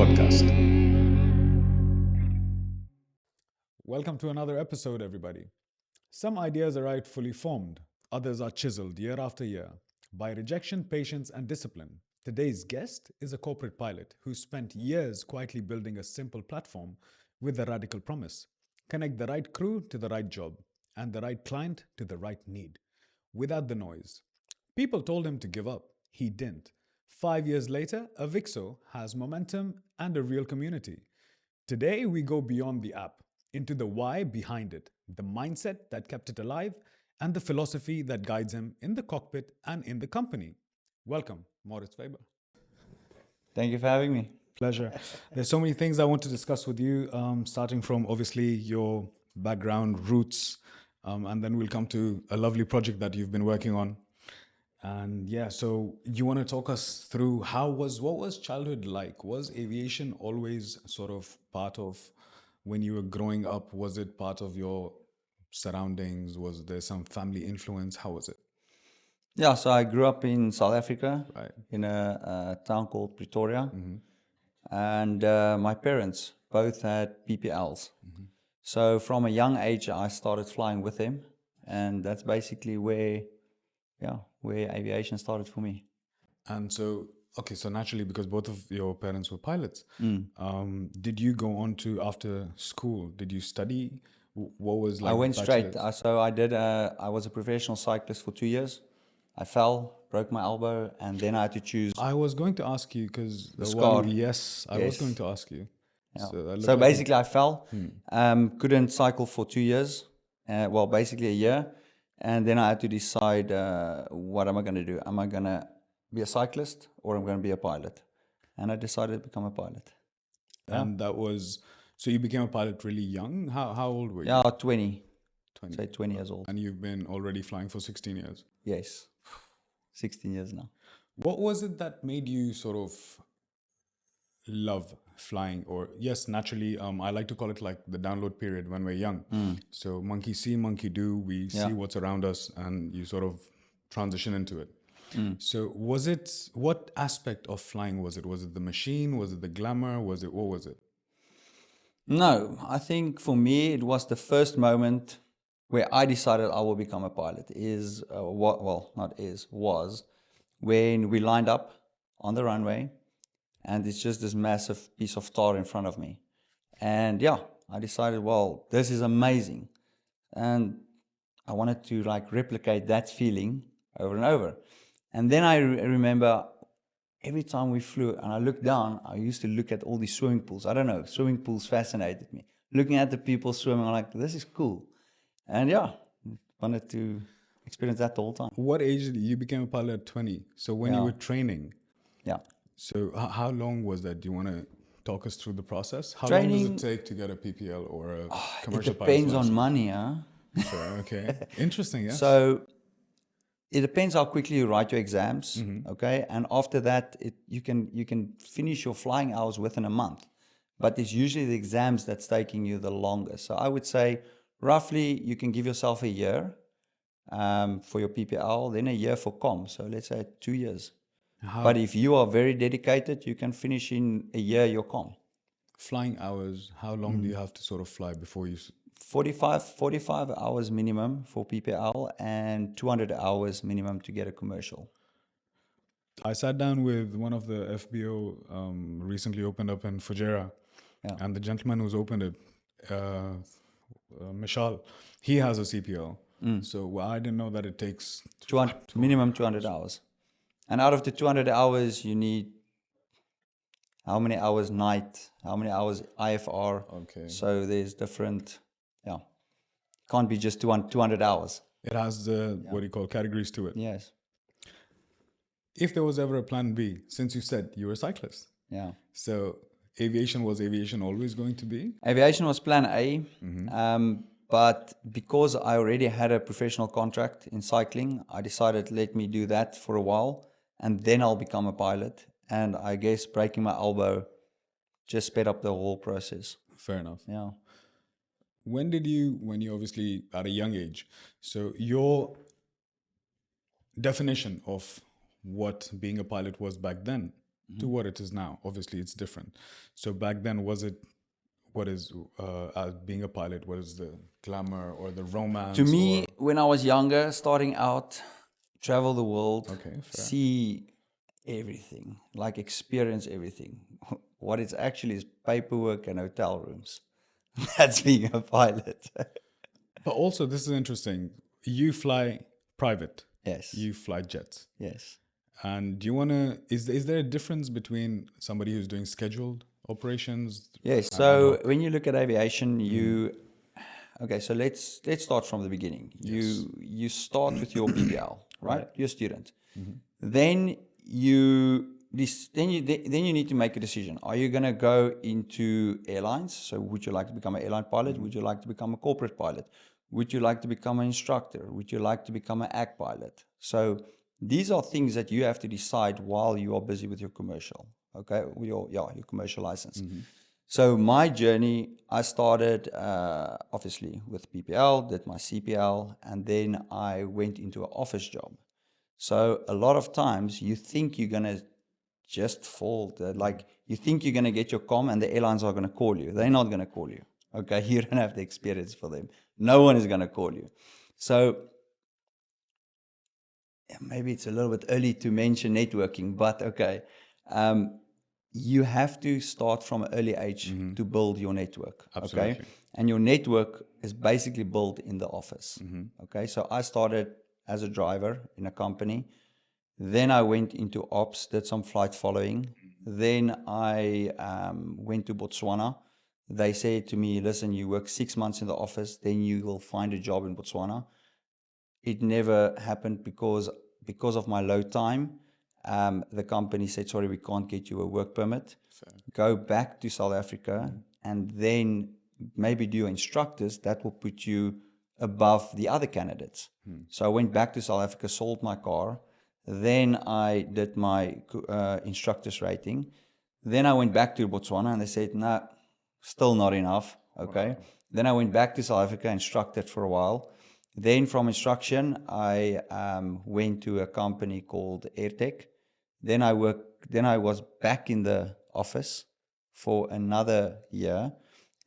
Podcast. Welcome to another episode, everybody. Some ideas arrive fully formed, others are chiseled year after year by rejection, patience, and discipline. Today's guest is a corporate pilot who spent years quietly building a simple platform with a radical promise: connect the right crew to the right job and the right client to the right need, without the noise. People told him to give up. He didn't. 5 years later, Avixoo has momentum and a real community. Today, we go beyond the app into the why behind it, the mindset that kept it alive, and the philosophy that guides him in the cockpit and in the company. Welcome, Mauritz Faber. Thank you for having me. Pleasure. There's so many things I want to discuss with you, starting from obviously your background, roots, and then we'll come to a lovely project that you've been working on. And yeah, so you want to talk us through what was childhood like? Was aviation always sort of part of when you were growing up? Was it part of your surroundings? Was there some family influence? How was it? Yeah, so I grew up in South Africa, Right. in a town called Pretoria, and my parents both had PPLs. So from a young age, I started flying with them, and that's basically where aviation started for me. And so, okay, so naturally, because both of your parents were pilots, did you go on to after school? Did you study? What was like? I went straight. bachelor's? So I did. I was a professional cyclist for 2 years. I fell, broke my elbow, and then I had to choose. I was going to ask you because the scar. Yes, I was Yes. going to ask you. Yeah. So, that looked So like basically, I fell, couldn't cycle for 2 years, well, basically a year. And then I had to decide, what am I going to do? Am I going to be a cyclist or am I going to be a pilot? And I decided to become a pilot. and that was so you became a pilot really young. How old were you? Yeah, 20. 20. Say 20 years old. And you've been already flying for 16 years. Yes. 16 years now. What was it that made you sort of love flying? Or yes, naturally, I like to call it like the download period when we're young. So monkey see, monkey do. We see what's around us, and you sort of transition into it. So what aspect of flying was it? Was it the machine? Was it the glamour? What was it? No, I think for me, it was the first moment where I decided I will become a pilot was when we lined up on the runway and it's just this massive piece of tar in front of me. And yeah, I decided, well, this is amazing. And I wanted to like replicate that feeling over and over. And then I remember every time we flew and I looked down, I used to look at all these swimming pools. I don't know, swimming pools fascinated me. Looking at the people swimming, I'm like, this is cool. And yeah, wanted to experience that the whole time. What age did you became a pilot at 20? So when you Yeah. were training, Yeah. so how long was that? Do you want to talk us through the process? How long Training- does it take to get a PPL or a It commercial depends pilot's on license? money, huh? Sure, okay. Interesting, yes. So it depends how quickly you write your exams, okay? And after that, you can finish your flying hours within a month. But it's usually the exams that's taking you the longest. So I would say roughly you can give yourself a year for your PPL, then a year for COM. So let's say 2 years. But if you are very dedicated, you can finish in a year your COM. Flying hours, how long do you have to sort of fly before you... 45 hours minimum for PPL and 200 hours minimum to get a commercial. I sat down with one of the FBO recently opened up in Fujairah, and the gentleman who's opened it, Mishal, he has a CPL. So I didn't know that it takes... Minimum 200 hours. And out of the 200 hours, you need how many hours night, how many hours IFR. Okay. So there's different, can't be just 200 hours. It has the, what do you call, categories to it. Yes. If there was ever a plan B, since you said you were a cyclist. Yeah. So was aviation always going to be? Aviation was plan A. But because I already had a professional contract in cycling, I decided let me do that for a while and then I'll become a pilot. And I guess breaking my elbow just sped up the whole process. Fair enough. Yeah. When you obviously at a young age, so your definition of what being a pilot was back then, to what it is now. Obviously, it's different. So back then, was it what is being a pilot? What is the glamour or the romance? To me, when I was younger, starting out, travel the world, Okay, fair. see everything, like experience everything. What it's actually is paperwork and hotel rooms. That's being a pilot. But also, this is interesting. You fly private. Yes. You fly jets. Yes. And do you want to? Is there a difference between somebody who's doing scheduled operations? Yes. and ad So hoc? when you look at aviation, okay. So let's start from the beginning. You start with your PPL, right? You're a student. Then then you need to make a decision. Are you going to go into airlines? So would you like to become an airline pilot? Would you like to become a corporate pilot? Would you like to become an instructor? Would you like to become an ag pilot? So these are things that you have to decide while you are busy with your commercial, okay? Your commercial license. So my journey, I started obviously with PPL, did my CPL, and then I went into an office job. So a lot of times you think you're going to just fall, like you think you're going to get your comm and the airlines are going to call you. They're not going to call you, okay? You don't have the experience for them. No one is going to call you. So maybe it's a little bit early to mention networking, but okay. You have to start from an early age to build your network. Absolutely. Okay. And your network is basically built in the office. Okay. So I started as a driver in a company. Then I went into ops, did some flight following. Then I went to Botswana. They said to me, listen, you work 6 months in the office, then you will find a job in Botswana. It never happened because of my low time. The company said, sorry, we can't get you a work permit. Fair. Go back to South Africa and then maybe do your instructors. That will put you above the other candidates. So I went back to South Africa, sold my car. Then I did my instructor's rating. Then I went back to Botswana and they said, no, still not enough. Okay. Wow. Then I went back to South Africa, instructed for a while. Then from instruction, I went to a company called AirTech. Then I was back in the office for another year.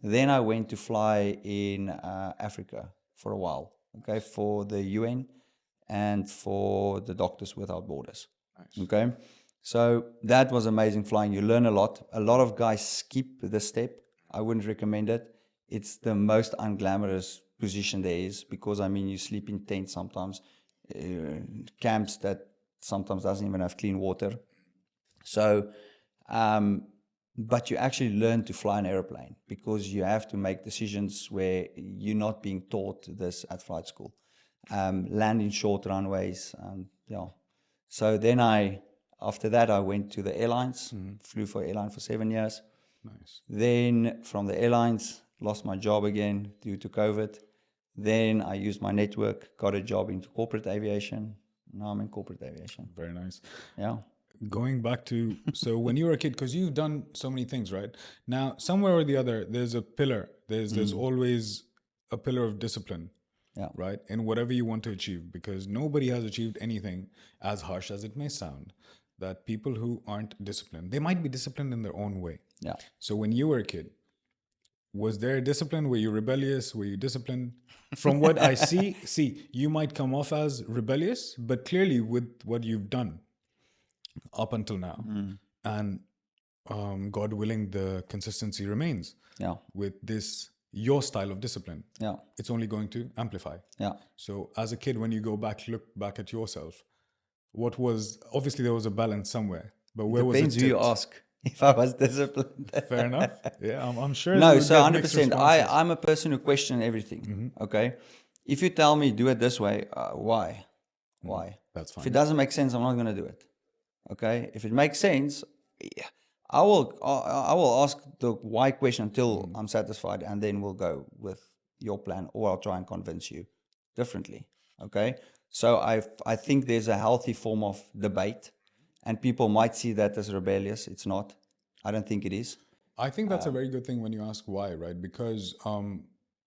Then I went to fly in Africa for a while, okay, for the UN and for the Doctors Without Borders. Nice. Okay. So that was amazing flying. You learn a lot. A lot of guys skip the step. I wouldn't recommend it. It's the most unglamorous position there is because, I mean, you sleep in tents sometimes, camps that sometimes doesn't even have clean water. So, but you actually learn to fly an airplane because you have to make decisions where you're not being taught this at flight school. Land in short runways, yeah. So then after that, I went to the airlines, flew for airline for 7 years. Nice. Then from the airlines, lost my job again due to COVID. Then I used my network, got a job into corporate aviation. Now I'm in corporate aviation. Very nice. Yeah. Going back to, so when you were a kid, because you've done so many things, right? Now, somewhere or the other, there's a pillar. There's always a pillar of discipline, Yeah. right? In whatever you want to achieve, because nobody has achieved anything, as harsh as it may sound, that people who aren't disciplined, they might be disciplined in their own way. Yeah. So when you were a kid, was there discipline? Were you rebellious? Were you disciplined? From what I see, you might come off as rebellious, but clearly with what you've done up until now, and God willing, the consistency remains. Yeah. With this, your style of discipline, Yeah. it's only going to amplify. Yeah. So as a kid, when you go back, look back at yourself, what was, obviously there was a balance somewhere, but where was it? Depends who you ask. If I was disciplined. Fair enough. Yeah, I'm sure. No, you so get mixed 100%. responses. I'm a person who questions everything. Okay. If you tell me do it this way, why? Why? That's fine. If it doesn't make sense, I'm not going to do it. Okay. If it makes sense, I will ask the why question until I'm satisfied, and then we'll go with your plan, or I'll try and convince you differently. Okay. So I think there's a healthy form of debate, and people might see that as rebellious. It's not. I don't think it is. I think that's a very good thing when you ask why, right? Because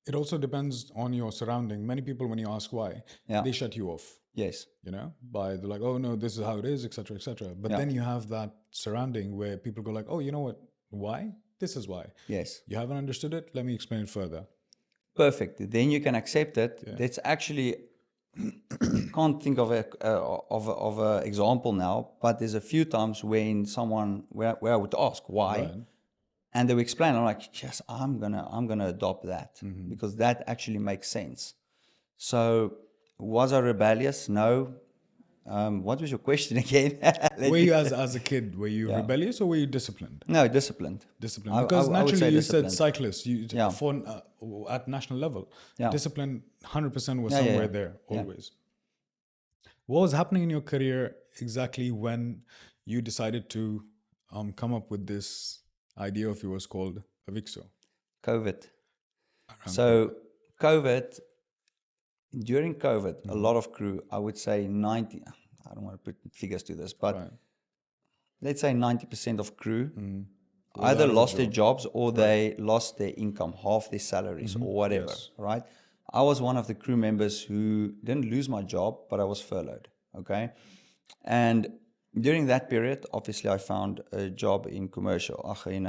it also depends on your surrounding. Many people, when you ask why, they shut you off. Yes. You know, by they're like, oh no, this is how it is, etc., etc. But then you have that surrounding where people go like, oh, you know what? Why? This is why. Yes. You haven't understood it? Let me explain it further. Perfect. Then you can accept it. Yeah. That's actually, can't think of a example now, but there's a few times when someone, where I would ask why, Right. and they would explain. I'm like, yes, I'm gonna adopt that because that actually makes sense. So, was I rebellious? No. What was your question again? Were you as a kid, were you Yeah. rebellious or were you disciplined? No, disciplined. Disciplined. I Because would naturally say you said disciplined. cyclists, Yeah. at national level. Yeah. Discipline 100% was Yeah, yeah, somewhere yeah. there, Yeah. always. What was happening in your career exactly when you decided to come up with this idea of yours called Avixoo? COVID. Around So, COVID, during COVID, Mm-hmm. a lot of crew, I would say 90, I don't want to put figures to this, but Right. let's say 90% of crew Was either out of a lost their job. jobs or they lost their income, half their salaries or whatever, Yes. right? I was one of the crew members who didn't lose my job, but I was furloughed, okay? And during that period, obviously, I found a job in commercial, in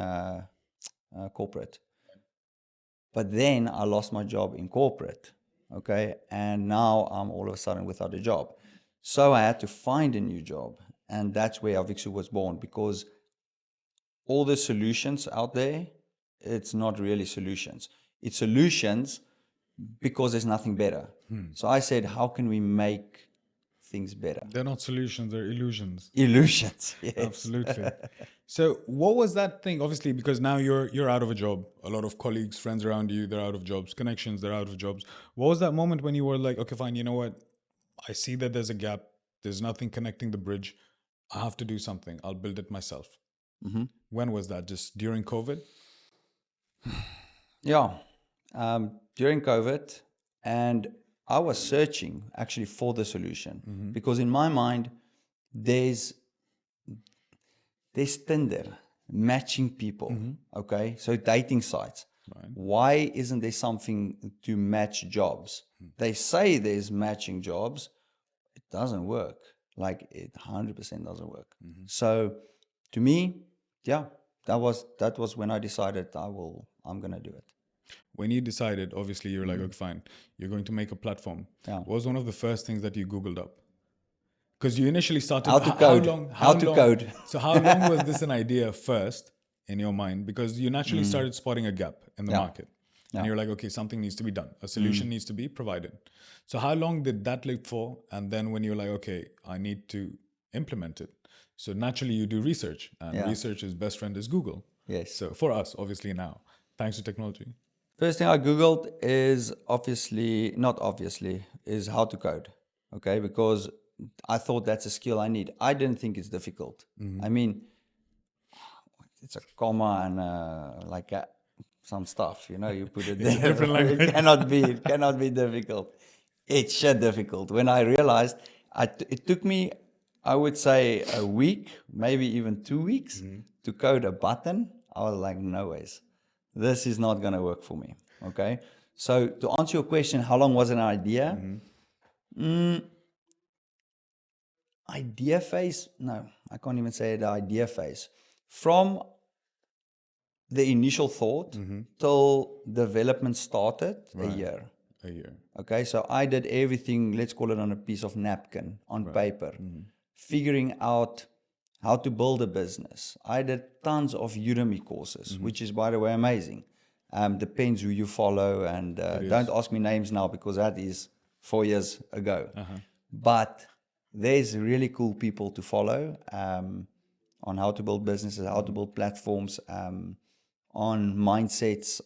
corporate. But then I lost my job in corporate, okay? And now I'm all of a sudden without a job. So I had to find a new job. And that's where Avixoo was born, because all the solutions out there, it's not really solutions. It's solutions because there's nothing better. So I said, how can we make things better? They're not solutions, they're illusions. Illusions, yes. Absolutely. So what was that thing? Obviously, because now you're out of a job. A lot of colleagues, friends around you, they're out of jobs. Connections, they're out of jobs. What was that moment when you were like, okay, fine, you know what? I see that there's a gap. There's nothing connecting the bridge. I have to do something. I'll build it myself. When was that? Just during COVID? Yeah, during COVID, and I was searching actually for the solution because in my mind, there's Tinder matching people, okay? So dating sites. Right. Why isn't there something to match jobs? They say there's matching jobs. It doesn't work. Like it 100% doesn't work. So to me, yeah, that was when I decided I'm gonna do it. When you decided, obviously, you're like, okay, fine, you're going to make a platform. Yeah. What was one of the first things that you Googled up? Because you initially started... How to code. How to code. So how long was this an idea first in your mind? Because you naturally started spotting a gap in the Yeah. market. And you're like, okay, something needs to be done. A solution needs to be provided. So how long did that live for? And then when you're like, okay, I need to implement it. So naturally you do research. And Yeah. research's best friend is Google. Yes. So for us, obviously now, thanks to technology. First thing I Googled is is how to code. Okay, because I thought that's a skill I need. I didn't think it's difficult. I mean, it's a comma and some stuff, you put it there. different language. It cannot be difficult. It's shit difficult. When I realized, it took me, I would say, a week, maybe even 2 weeks to code a button. I was like, no ways. This is not going to work for me, okay? So to answer your question, how long was an idea? Idea phase? No, I can't even say the idea phase. From the initial thought till development started, a year. A year. Okay, so I did everything, let's call it on a piece of napkin, on paper, figuring out how to build a business. I did tons of Udemy courses, which is, by the way, amazing. Depends who you follow, and don't ask me names now because that is 4 years ago. But there's really cool people to follow on how to build businesses, how to build platforms, on mindsets,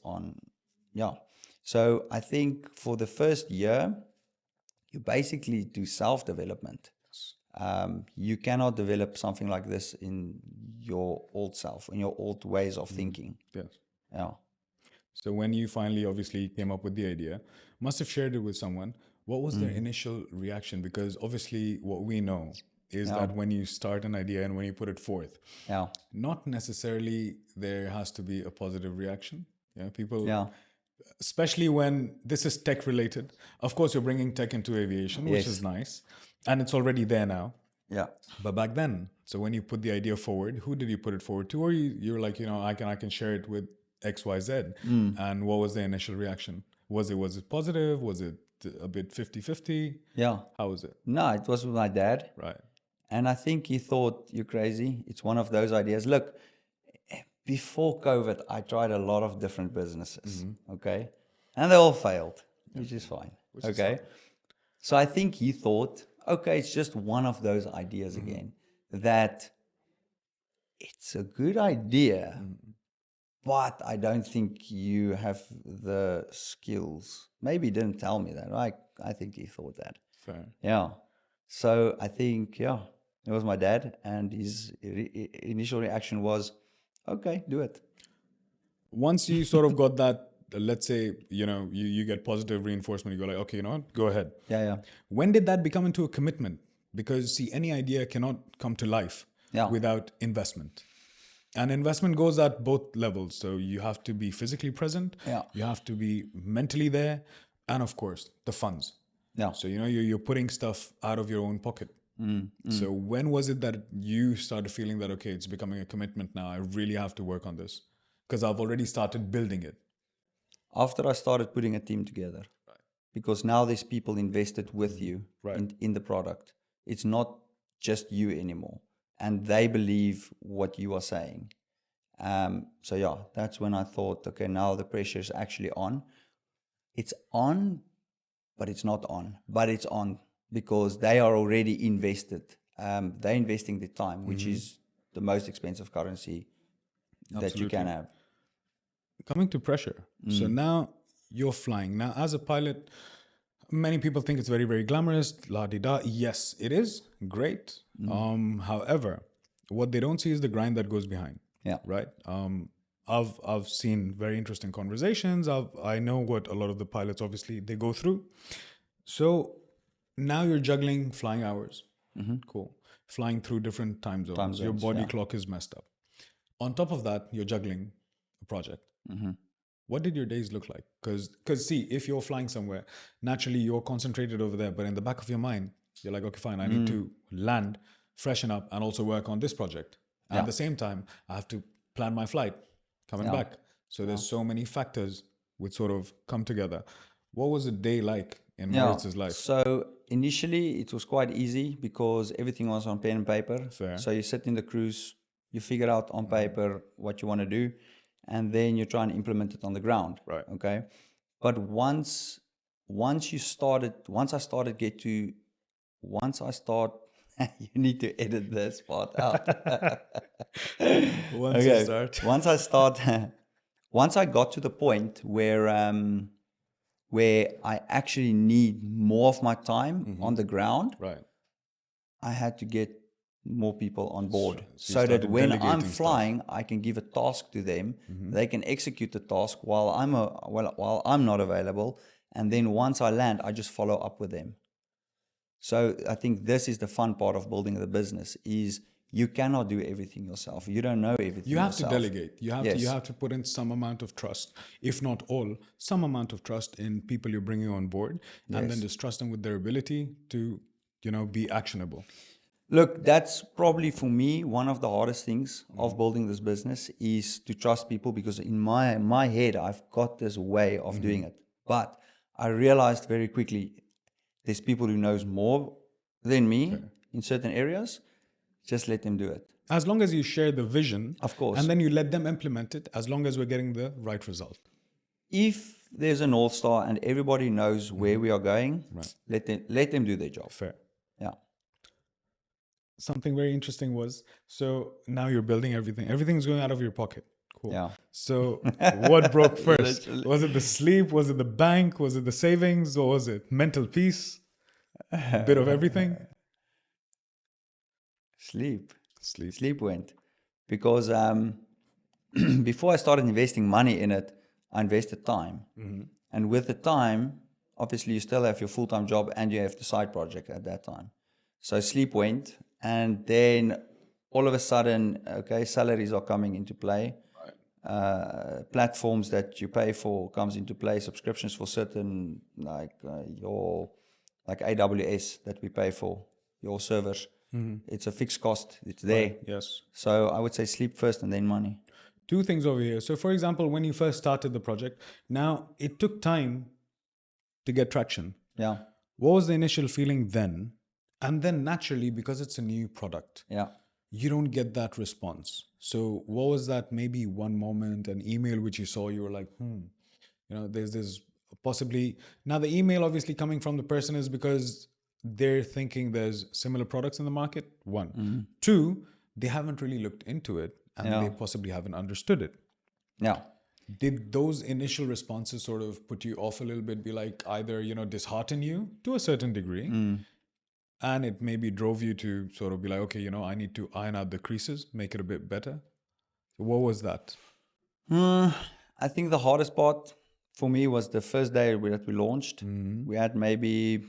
So I think for the first year, you basically do self-development. You cannot develop something like this in your old self, in your old ways of thinking. Yes. Yeah. So when you finally obviously came up with the idea, must have shared it with someone. What was their initial reaction? Because obviously what we know is that when you start an idea and when you put it forth, not necessarily there has to be a positive reaction. People, especially when this is tech related. Of course, you're bringing tech into aviation, which is nice. And it's already there now. Yeah. But back then, So when you put the idea forward, who did you put it forward to? Or you were like, I can share it with XYZ. And what was the initial reaction? Was it positive? Was it a bit 50-50? Yeah. How was it? No, it was with my dad. Right. And I think he thought, you're crazy. It's one of those ideas. Look, before COVID, I tried a lot of different businesses, okay? And they all failed, which is fine, okay? So I think he thought, okay, it's just one of those ideas again, that it's a good idea, but I don't think you have the skills. Maybe he didn't tell me that. I think he thought that. Fair. Yeah. So I think, it was my dad, and his initial reaction was, okay, do it. Once you sort of got that, let's say, you get positive reinforcement, you go like, okay, you know what, go ahead. Yeah. When did that become into a commitment? Because see, any idea cannot come to life without investment. And investment goes at both levels. So you have to be physically present, you have to be mentally there, and of course, the funds. Yeah. So, you're putting stuff out of your own pocket. So when was it that you started feeling that, okay, it's becoming a commitment now, I really have to work on this? Because I've already started building it. After I started putting a team together. Right. Because now there's people invested with you in the product. It's not just you anymore. And they believe what you are saying. So that's when I thought, okay, now the pressure is actually on. It's on, but it's not on. But it's on because they are already invested. They're investing the time, which is the most expensive currency that you can have. Coming to pressure. So now you're flying. Now, as a pilot, many people think it's very, very glamorous, la-di-da. Yes, it is. Great. However, what they don't see is the grind that goes behind. Yeah. Right? I've seen very interesting conversations. I know what a lot of the pilots, obviously, they go through. So now you're juggling flying hours. Cool. Flying through different time zones. Your body clock is messed up. On top of that, you're juggling a project. What did your days look like? Because see, if you're flying somewhere, naturally you're concentrated over there, but in the back of your mind, you're like, okay, fine, I need to land, freshen up, and also work on this project. At the same time, I have to plan my flight coming back. So there's so many factors which sort of come together. What was a day like in Mauritz's life? So initially it was quite easy because everything was on pen and paper. Fair. So you sit in the cruise, you figure out on paper what you want to do, and then you try and implement it on the ground. Right. Okay. But once I started, you need to edit this part out. Once I got to the point where I actually need more of my time on the ground, Right. I had to get more people on board so that when I'm flying, I can give a task to them. They can execute the task while I'm not available. And then once I land, I just follow up with them. So I think this is the fun part of building the business is you cannot do everything yourself. You don't know everything You have yourself. to delegate. You have to put in some amount of trust, if not all, some amount of trust in people you're bringing on board, and then just trust them with their ability to, be actionable. Look, that's probably for me one of the hardest things of building this business is to trust people, because in my head I've got this way of doing it. But I realized very quickly there's people who knows more than me in certain areas. Just let them do it. As long as you share the vision, of course, and then you let them implement it, as long as we're getting the right result. If there's a North Star and everybody knows where we are going, let them do their job. Fair. Yeah. Something very interesting was, so now you're building everything. Everything's going out of your pocket. Cool. Yeah. So what broke first? Was it the sleep? Was it the bank? Was it the savings? Or was it mental peace? A bit of everything? Sleep went. Because before I started investing money in it, I invested time. And with the time, obviously you still have your full-time job and you have the side project at that time. So sleep went, and then all of a sudden, salaries are coming into play. Platforms that you pay for comes into play. Subscriptions for certain, like AWS that we pay for, your servers. It's a fixed cost. It's there. Yes. So I would say sleep first and then money. Two things over here. So, for example, when you first started the project, now it took time to get traction. Yeah. What was the initial feeling then? And then naturally, because it's a new product, Yeah. you don't get that response. So, what was that maybe one moment, an email which you saw, you were like, there's this possibly. Now, the email obviously coming from the person is because they're thinking there's similar products in the market. One. Two, they haven't really looked into it and they possibly haven't understood it. Yeah. Did those initial responses sort of put you off a little bit, be like either, dishearten you to a certain degree, and it maybe drove you to sort of be like, okay, I need to iron out the creases, make it a bit better? So what was that? I think the hardest part for me was the first day that we launched. We had maybe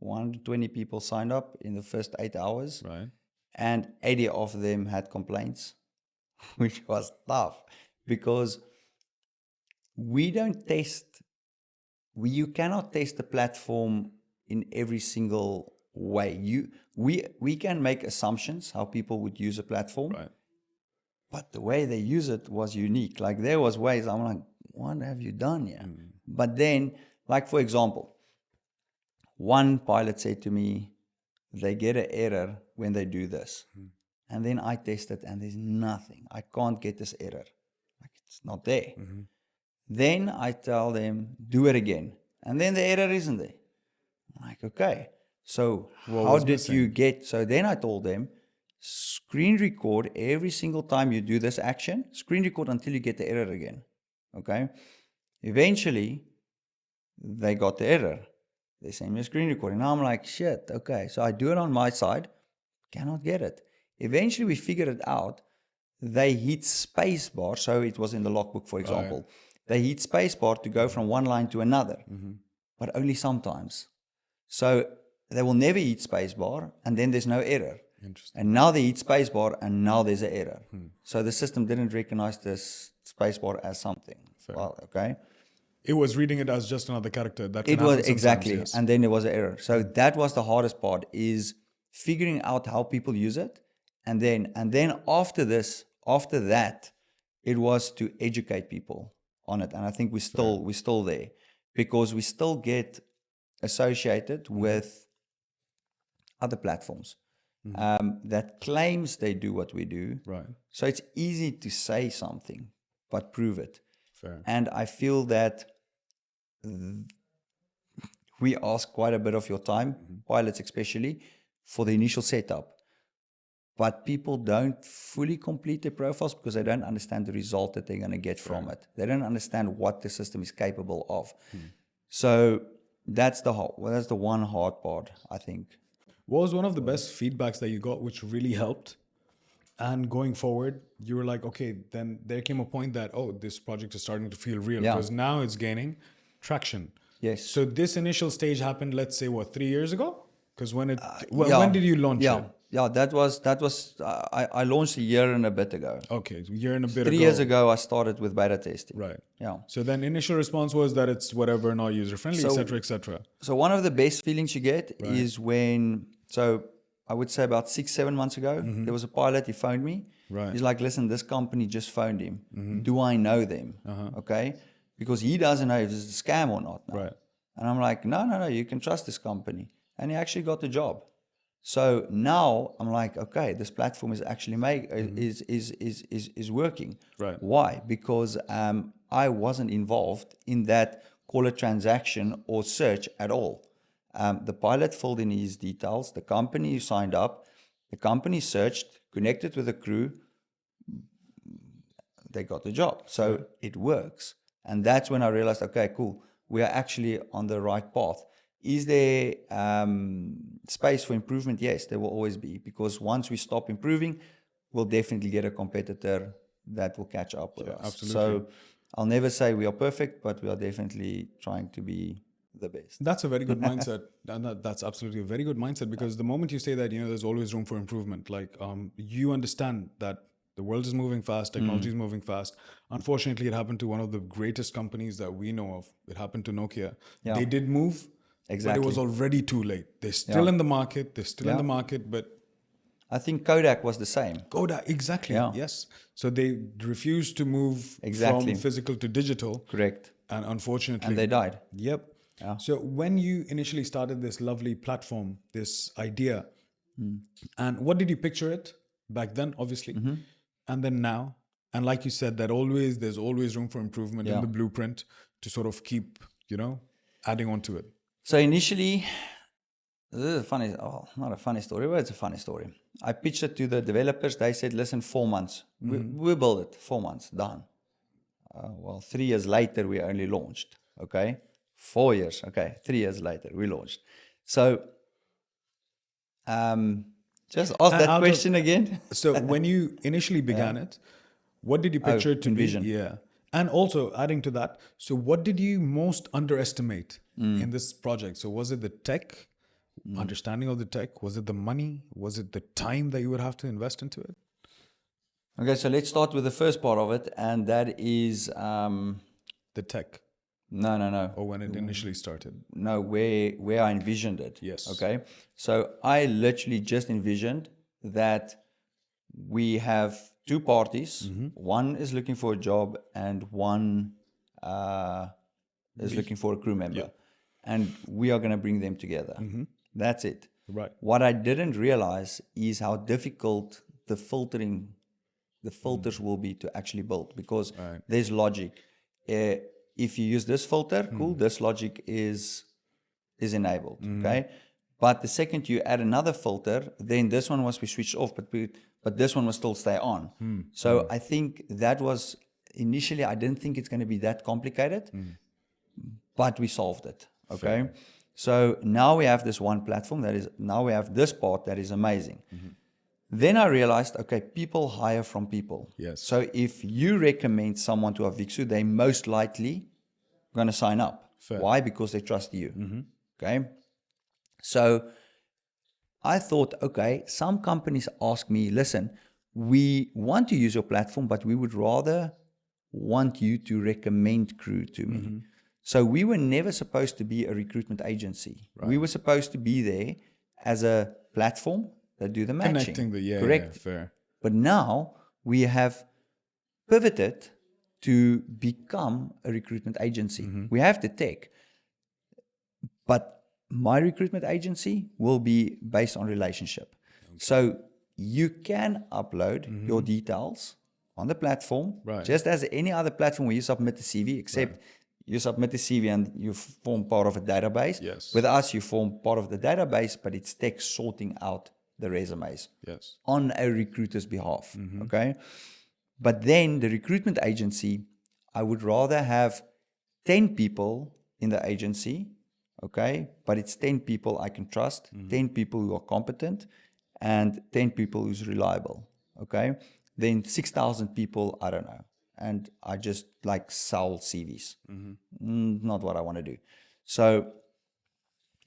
120 people signed up in the first 8 hours. Right. And 80 of them had complaints, which was tough because we don't test, you cannot test the platform in every single way. We can make assumptions how people would use a platform, Right. but the way they use it was unique. Like there was ways I'm like, what have you done here? But then, like for example, one pilot said to me, they get an error when they do this. And then I test it and there's nothing. I can't get this error. Like it's not there. Then I tell them, do it again. And then the error isn't there. I'm like, okay. So how did you get? So then I told them, screen record every single time you do this action. Screen record until you get the error again. Okay. Eventually, they got the error. They send me a screen recording. Now I'm like, shit, okay. So I do it on my side, cannot get it. Eventually we figured it out. They hit spacebar. So it was in the logbook, for example. They hit spacebar to go from one line to another, but only sometimes. So they will never hit spacebar and then there's no error. Interesting. And now they hit spacebar and now there's an error. So the system didn't recognize this spacebar as something. Fair. Well, okay. It was reading it as just another character. That can It was happen exactly, sometimes, yes. and then there was an error. So that was the hardest part, is figuring out how people use it, and then after that, it was to educate people on it. And I think we're still there, because we still get associated with other platforms that claims they do what we do. Right. So it's easy to say something, but prove it. Fair. And I feel that we ask quite a bit of your time, pilots especially, for the initial setup. But people don't fully complete their profiles because they don't understand the result that they're going to get from it. They don't understand what the system is capable of. So that's the one hard part, I think. What was one of the best feedbacks that you got which really helped? And going forward, you were like, okay, then there came a point that, this project is starting to feel real, because now it's gaining traction. Yes. So this initial stage happened, let's say, 3 years ago? Because when did you launch it? Yeah, that was I launched a year and a bit ago. Okay, a year and a bit 3 years ago, I started with beta testing. Right. Yeah. So then initial response was that it's whatever, not user friendly, etc., etc. So one of the best feelings you get is when, I would say about 6-7 months ago, there was a pilot, he phoned me. Right. He's like, listen, this company just phoned him. Do I know them? Okay. Because he doesn't know if it's a scam or not. Now. Right. And I'm like, no, you can trust this company. And he actually got the job. So now I'm like, okay, this platform is actually is working. Right. Why? Because I wasn't involved in that call it transaction or search at all. The pilot filled in his details. The company signed up. The company searched, connected with the crew. They got the job. So it works. And that's when I realized, okay, cool. We are actually on the right path. Is there space for improvement? Yes, there will always be. Because once we stop improving, we'll definitely get a competitor that will catch up with us. Absolutely. So I'll never say we are perfect, but we are definitely trying to be the best. That's a very good mindset. And that's absolutely a very good mindset, because the moment you say that, there's always room for improvement. Like, you understand that the world is moving fast, technology is moving fast. Unfortunately, it happened to one of the greatest companies that we know of. It happened to Nokia. Yeah. They did move, exactly. But it was already too late. They're still in the market. They're still in the market, but I think Kodak was the same. Kodak, exactly. Yeah. Yes. So they refused to move Exactly. from physical to digital. Correct. And unfortunately, And they died. Yep. Yeah. So when you initially started this lovely platform, this idea, and what did you picture it back then, obviously, and then now? And like you said, there's always room for improvement in the blueprint to sort of keep, adding on to it. So initially, this is not a funny story, but it's a funny story. I pitched it to the developers. They said, listen, 4 months. We build it, 4 months, done. 3 years later, we only launched. Okay. 4 years. Okay. 3 years later, we launched. So, just ask that question again. So when you initially began it, what did you picture it to envision. be? Yeah. And also adding to that, so what did you most underestimate in this project? So was it the tech, understanding of the tech? Was it the money? Was it the time that you would have to invest into it? Okay, so let's start with the first part of it, and that is The tech, no. or when it initially started? No, where I envisioned it. Yes. Okay. So I literally just envisioned that we have two parties. One is looking for a job, and one is looking for a crew member, and we are going to bring them together. That's it. Right. What I didn't realize is how difficult the filters will be to actually build, because there's logic. If you use this filter, cool, this logic is enabled, okay? But the second you add another filter, then this one must be switched off, but this one must still stay on. So I think that was, initially, I didn't think it's going to be that complicated, but we solved it, okay? Fair. So now we have this one platform now we have this part that is amazing. Then I realized, okay, people hire from people. Yes. So if you recommend someone to Avixoo, they most likely going to sign up. Fair. Why? Because they trust you. Okay. So I thought, okay, some companies ask me, listen, we want to use your platform, but we would rather want you to recommend crew to me. So we were never supposed to be a recruitment agency. Right. We were supposed to be there as a platform that do the matching. Connecting the, correct. Fair. But now we have pivoted to become a recruitment agency. We have the tech, but my recruitment agency will be based on relationship. Okay. So you can upload your details on the platform, just as any other platform where you submit the CV, except you submit the CV and you form part of a database. Yes. With us, you form part of the database, but it's tech sorting out the resumes on a recruiter's behalf. Okay. But then the recruitment agency, I would rather have 10 people in the agency, okay? But it's 10 people I can trust, 10 people who are competent, and 10 people who's reliable, okay? Then 6,000 people, I don't know. And I just like sell CVs. Not what I want to do. So,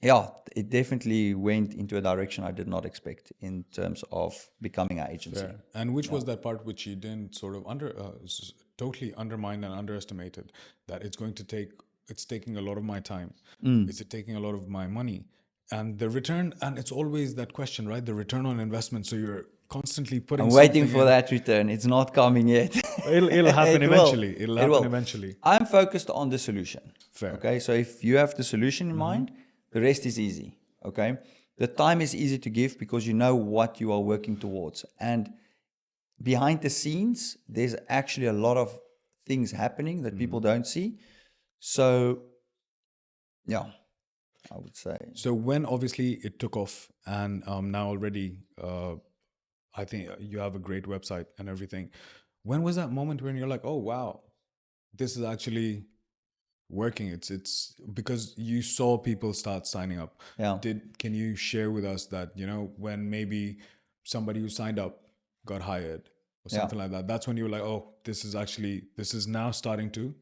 yeah, it definitely went into a direction I did not expect in terms of becoming an agency. Fair. And which was that part which you didn't sort of totally undermine and underestimated, that it's taking a lot of my time. It's taking a lot of my money. And the return, and it's always that question, right? The return on investment. So you're constantly putting I'm waiting for that return. It's not coming yet. It'll happen eventually. It'll happen eventually. I'm focused on the solution. Fair. Okay, so if you have the solution in mind, the rest is easy, okay? The time is easy to give because you know what you are working towards. And behind the scenes, there's actually a lot of things happening that people don't see. So, yeah, I would say. So when obviously it took off and now already, I think you have a great website and everything. When was that moment when you're like, oh, wow, this is actually working? It's because you saw people start signing up. Yeah. Can you share with us that, when maybe somebody who signed up got hired or something like that, that's when you were like, oh, this is now starting to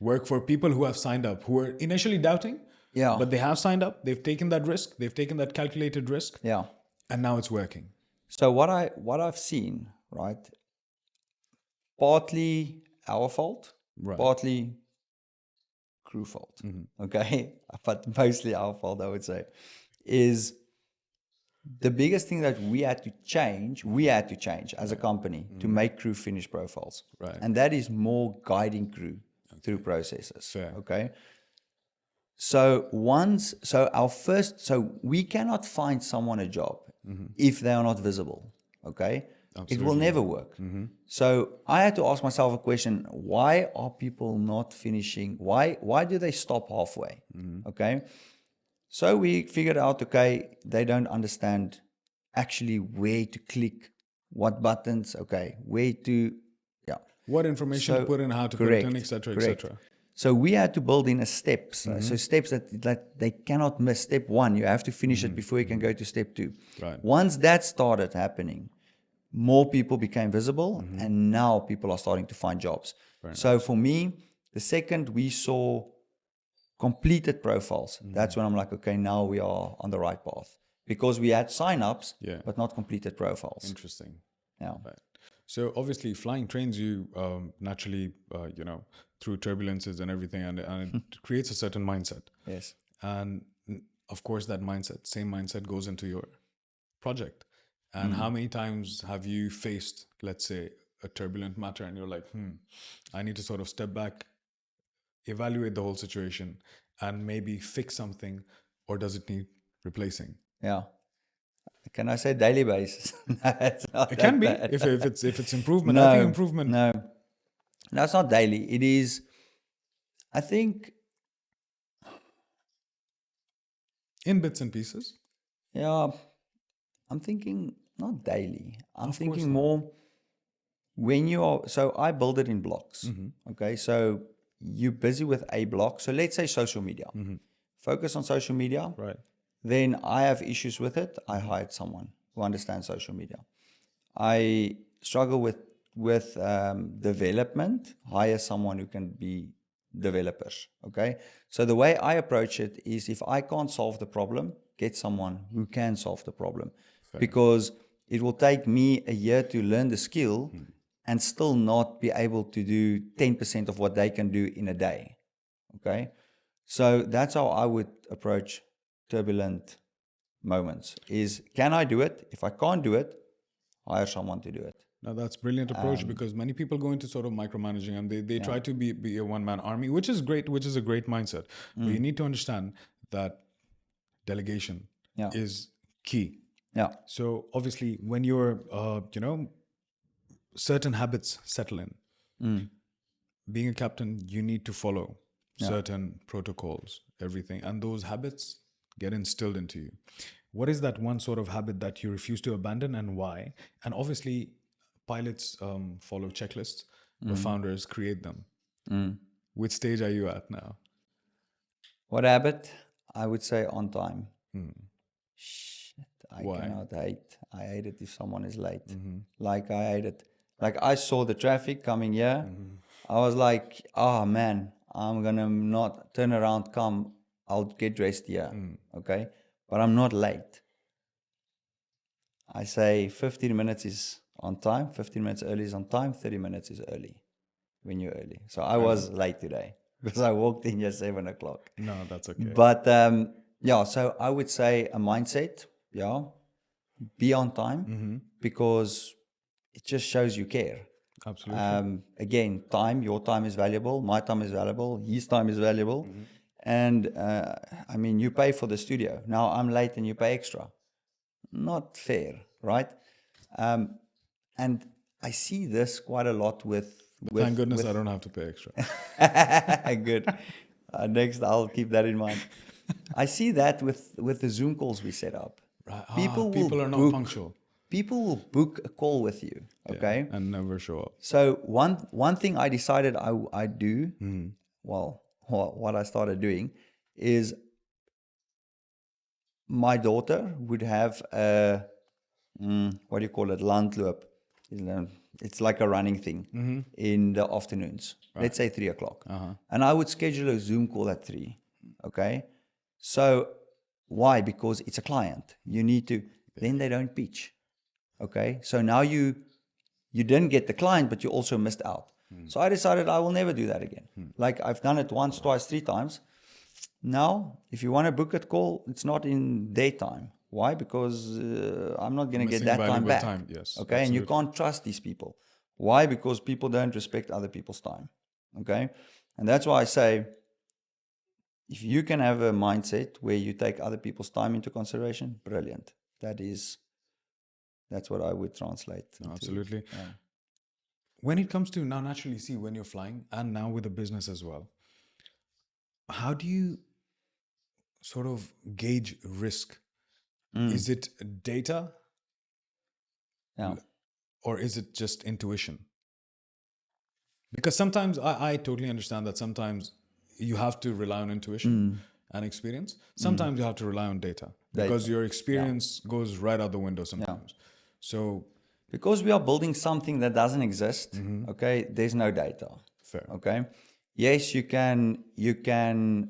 work for people who have signed up, who were initially doubting, but they have signed up, they've taken that risk, they've taken that calculated risk, and now it's working. So what I've seen, right, partly our fault, partly crew fault, okay? But mostly our fault, I would say, is the biggest thing that we had to change as a company to make crew finish profiles. Right. And that is more guiding crew through processes. Fair. Okay. So we cannot find someone a job if they are not visible. Okay. Absolutely. It will never work. So I had to ask myself a question: why are people not finishing? Why do they stop halfway? Okay. So we figured out, okay, they don't understand actually where to click, what buttons, okay, where to, What information to put in, how to put it in, etc., etc. So we had to build in a steps. So steps that they cannot miss. Step 1, you have to finish it before you can go to step 2. Right. Once that started happening, more people became visible, and now people are starting to find jobs. So for me, the second we saw completed profiles, that's when I'm like, okay, now we are on the right path. Because we had sign-ups, but not completed profiles. Interesting. Yeah. Right. So obviously flying trains you naturally, through turbulences and everything, and it creates a certain mindset. Yes. And of course that same mindset goes into your project. And how many times have you faced, let's say, a turbulent matter and you're like, I need to sort of step back, evaluate the whole situation, and maybe fix something, or does it need replacing? Yeah. Can I say daily basis? No, it's not It that can be bad. if it's improvement. No, I think improvement. No, it's not daily. It is, I think, In bits and pieces. yeah, I'm thinking not daily. I'm Of course thinking not. more when you are, so I build it in blocks. Okay, so you're busy with a block. So let's say social media. Focus on social media. Right. Then I have issues with it. I hired someone who understands social media. I struggle with development. Hire someone who can be developers. Okay. So the way I approach it is, if I can't solve the problem, get someone who can solve the problem. Fair. Because it will take me a year to learn the skill and still not be able to do 10% of what they can do in a day. Okay. So that's how I would approach turbulent moments, is, can I do it? If I can't do it, hire someone to do it. Now that's brilliant approach, because many people go into sort of micromanaging and they try to be a one-man army, which is great, which is a great mindset. But you need to understand that delegation is key. Yeah. So obviously when you're, certain habits settle in. Being a captain, you need to follow certain protocols, everything. And those habits get instilled into you. What is that one sort of habit that you refuse to abandon, and why? And obviously pilots follow checklists, but founders create them. Which stage are you at now? What habit? I would say on time. Shit, Why? I hate it if someone is late. Like, I hate it. Like, I saw the traffic coming here. I was like, oh man, I'm gonna not turn around, come, I'll get dressed here. Okay. But I'm not late. I say 15 minutes is on time, 15 minutes early is on time, 30 minutes is early when you're early. So I was late today because I walked in here 7 o'clock. No, that's okay. But so I would say a mindset, be on time, because it just shows you care. Absolutely. Again, your time is valuable, my time is valuable, his time is valuable. And I mean, you pay for the studio. Now I'm late and you pay extra. Not fair, right? And I see this quite a lot with Thank goodness I don't have to pay extra. Good. Next, I'll keep that in mind. I see that with the Zoom calls we set up. Right. People are not punctual. People will book a call with you, okay? And never show up. So one thing I decided I do, what I started doing is, my daughter would have a, what do you call it, landloop. It's like a running thing in the afternoons. Right. Let's say 3 o'clock. And I would schedule a Zoom call at 3, okay? So why? Because it's a client. You need to, then they don't pitch. Okay, so now you didn't get the client, but you also missed out. So I decided I will never do that again. Like I've done it once, twice, 3 times. Now, if you want to book a call, it's not in daytime. Why? Because I'm not going to get Missing that time valuable back. time, yes, Okay, and you absolutely. can't trust these people. Why? Because people don't respect other people's time. Okay, and that's why I say, if you can have a mindset where you take other people's time into consideration, brilliant. That's what I would translate. No, into. absolutely. Yeah. When it comes to now, naturally, see, when you're flying and now with a business as well, how do you sort of gauge risk? Is it data Yeah. or is it just intuition? Because sometimes I totally understand that sometimes you have to rely on intuition and experience. Sometimes you have to rely on data because Data. your experience goes right out the window sometimes. So, Because we are building something that doesn't exist, okay, there's no data. fair. Okay. Yes, you can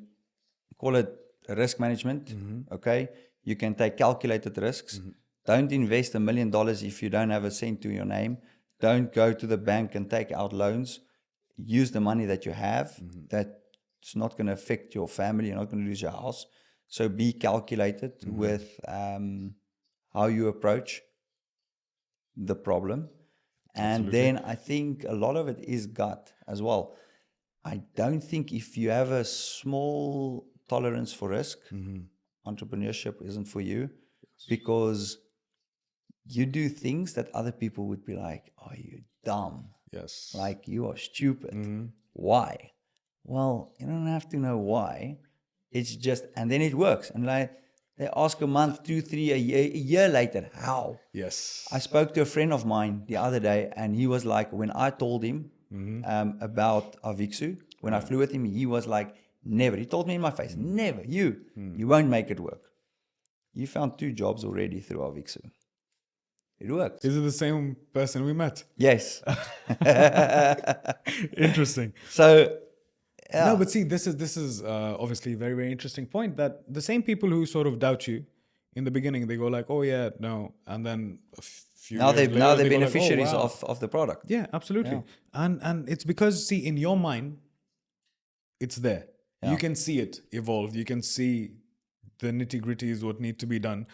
call it risk management. Okay. You can take calculated risks. Don't invest $1 million if you don't have a cent to your name. Don't go to the bank and take out loans. Use the money that you have. That's not going to affect your family. You're not going to lose your house. So be calculated with how you approach the problem. And Absolutely. then I think a lot of it is gut as well. I don't think if you have a small tolerance for risk, entrepreneurship isn't for you, because you do things that other people would be like, "Are you dumb? Yes. Like you are stupid. Why?" Well, you don't have to know why. It's just, and then it works. And like they ask a month, 2, 3, a year later, how? Yes. I spoke to a friend of mine the other day, and he was like, when I told him about Avixoo, when I flew with him, he was like, never. He told me in my face, never. You won't make it work. You found 2 jobs already through Avixoo. It worked. Is it the same person we met? Yes. Interesting. So, yeah. No, but see, this is obviously a very, very interesting point that the same people who sort of doubt you in the beginning, they go like, oh yeah, no. And then a few now years later, they're they go like, beneficiaries oh, wow. of the product. Yeah, absolutely. And it's because, see, in your mind, it's there. You can see it evolve. You can see the nitty-gritties, what need to be done.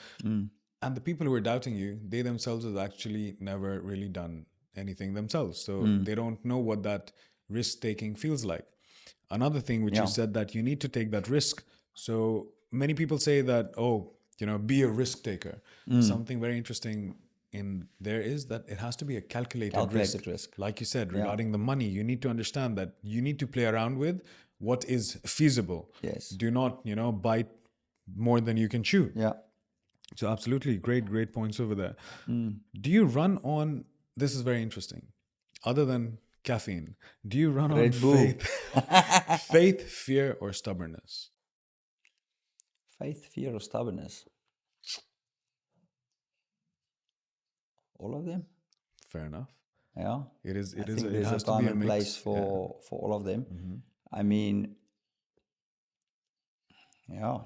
And the people who are doubting you, they themselves have actually never really done anything themselves. So they don't know what that risk-taking feels like. Another thing which you said, that you need to take that risk. So many people say that, oh, be a risk taker. Something very interesting in there is that it has to be a calculated risk. Like you said, regarding the money, you need to understand that you need to play around with what is feasible. Yes. Do not, bite more than you can chew. Yeah. So absolutely great points over there. Do you run on, this is very interesting, other than caffeine, do you run on Red Bull. faith, fear, or stubbornness? Faith, fear, or stubbornness? All of them. Fair enough. Yeah. It is. I It is. think It there's has a to be time a and mix. place for all of them. I mean, yeah.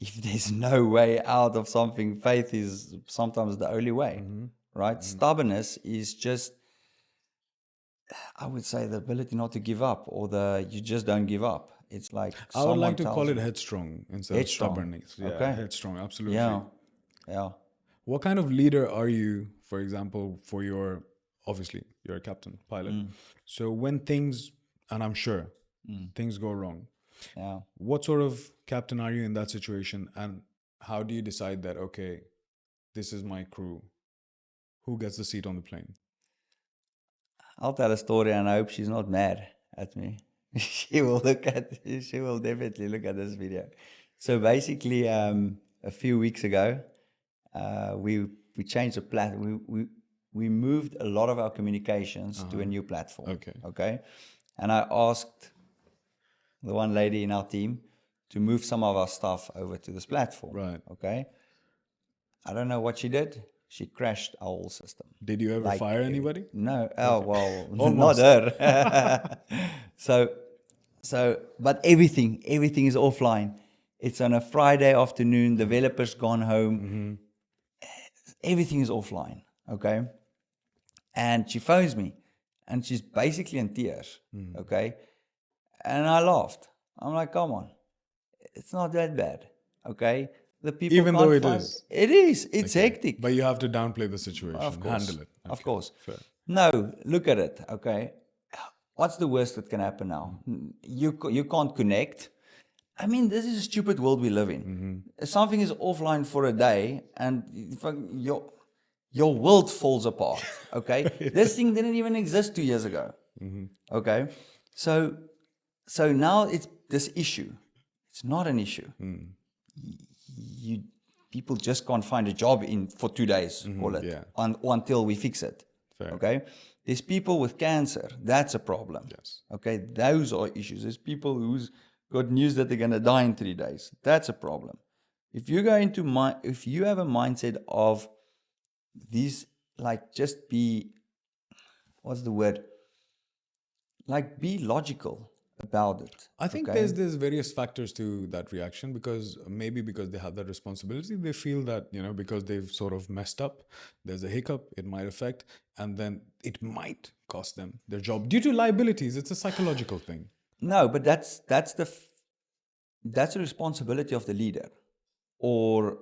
If there's no way out of something, faith is sometimes the only way, right? Stubbornness is just, I would say, the ability not to give up, or you just don't give up. It's like I would like someone to tells call it you. headstrong instead Headstrong. of stubbornness. Yeah, Okay. headstrong. Absolutely. Yeah. Yeah. What kind of leader are you, for example, for your, obviously, you're a captain, pilot. So when things, and I'm sure things go wrong, Yeah. what sort of captain are you in that situation? And how do you decide that, okay, this is my crew? Who gets the seat on the plane? I'll tell a story, and I hope she's not mad at me. She will definitely look at this video. So basically, a few weeks ago, we changed the platform. We moved a lot of our communications to a new platform. Okay. And I asked the one lady in our team to move some of our stuff over to this platform. Right. Okay. I don't know what she did. She crashed our whole system. Did you ever fire anybody? No. Oh, well, not her. So, but everything is offline. It's on a Friday afternoon. Developers gone home. Everything is offline. Okay. And she phones me, and she's basically in tears. Okay. And I laughed. I'm like, come on, it's not that bad, okay? The people Even though can't it find is. it is. It's Okay. hectic. But you have to downplay the situation, Of course. handle it. Of Okay, course. fair. No, look at it, okay? What's the worst that can happen now? You can't connect. I mean, this is a stupid world we live in. Something is offline for a day and your world falls apart, okay? This thing didn't even exist 2 years ago, okay? So now it's this issue. It's not an issue. You people just can't find a job for 2 days, call it, yeah. until we fix it. Fair. Okay, there's people with cancer. That's a problem. Yes. Okay, those are issues. There's people who's got news that they're gonna die in 3 days. That's a problem. If you go into if you have a mindset of these, like, just be, what's the word? Like, be logical about it. I think okay? there's various factors to that reaction, because maybe because they have that responsibility, they feel that, because they've sort of messed up, there's a hiccup, it might affect, and then it might cost them their job due to liabilities. It's a psychological thing. No, but that's the responsibility of the leader, or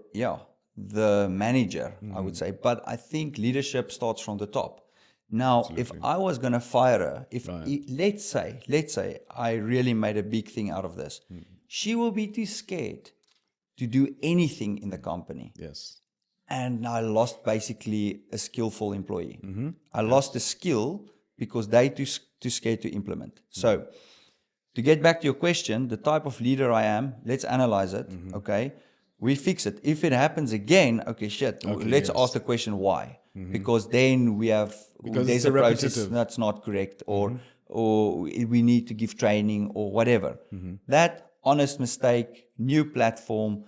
the manager, I would say. But I think leadership starts from the top. Now, if I was going to fire her, let's say I really made a big thing out of this, she will be too scared to do anything in the company. Yes. And I lost basically a skillful employee. I lost the skill because they too scared to implement. So, to get back to your question, the type of leader I am, let's analyze it, okay? We fix it. If it happens again, let's ask the question why. Because then there's a process that's not correct, or we need to give training or whatever. That honest mistake, new platform,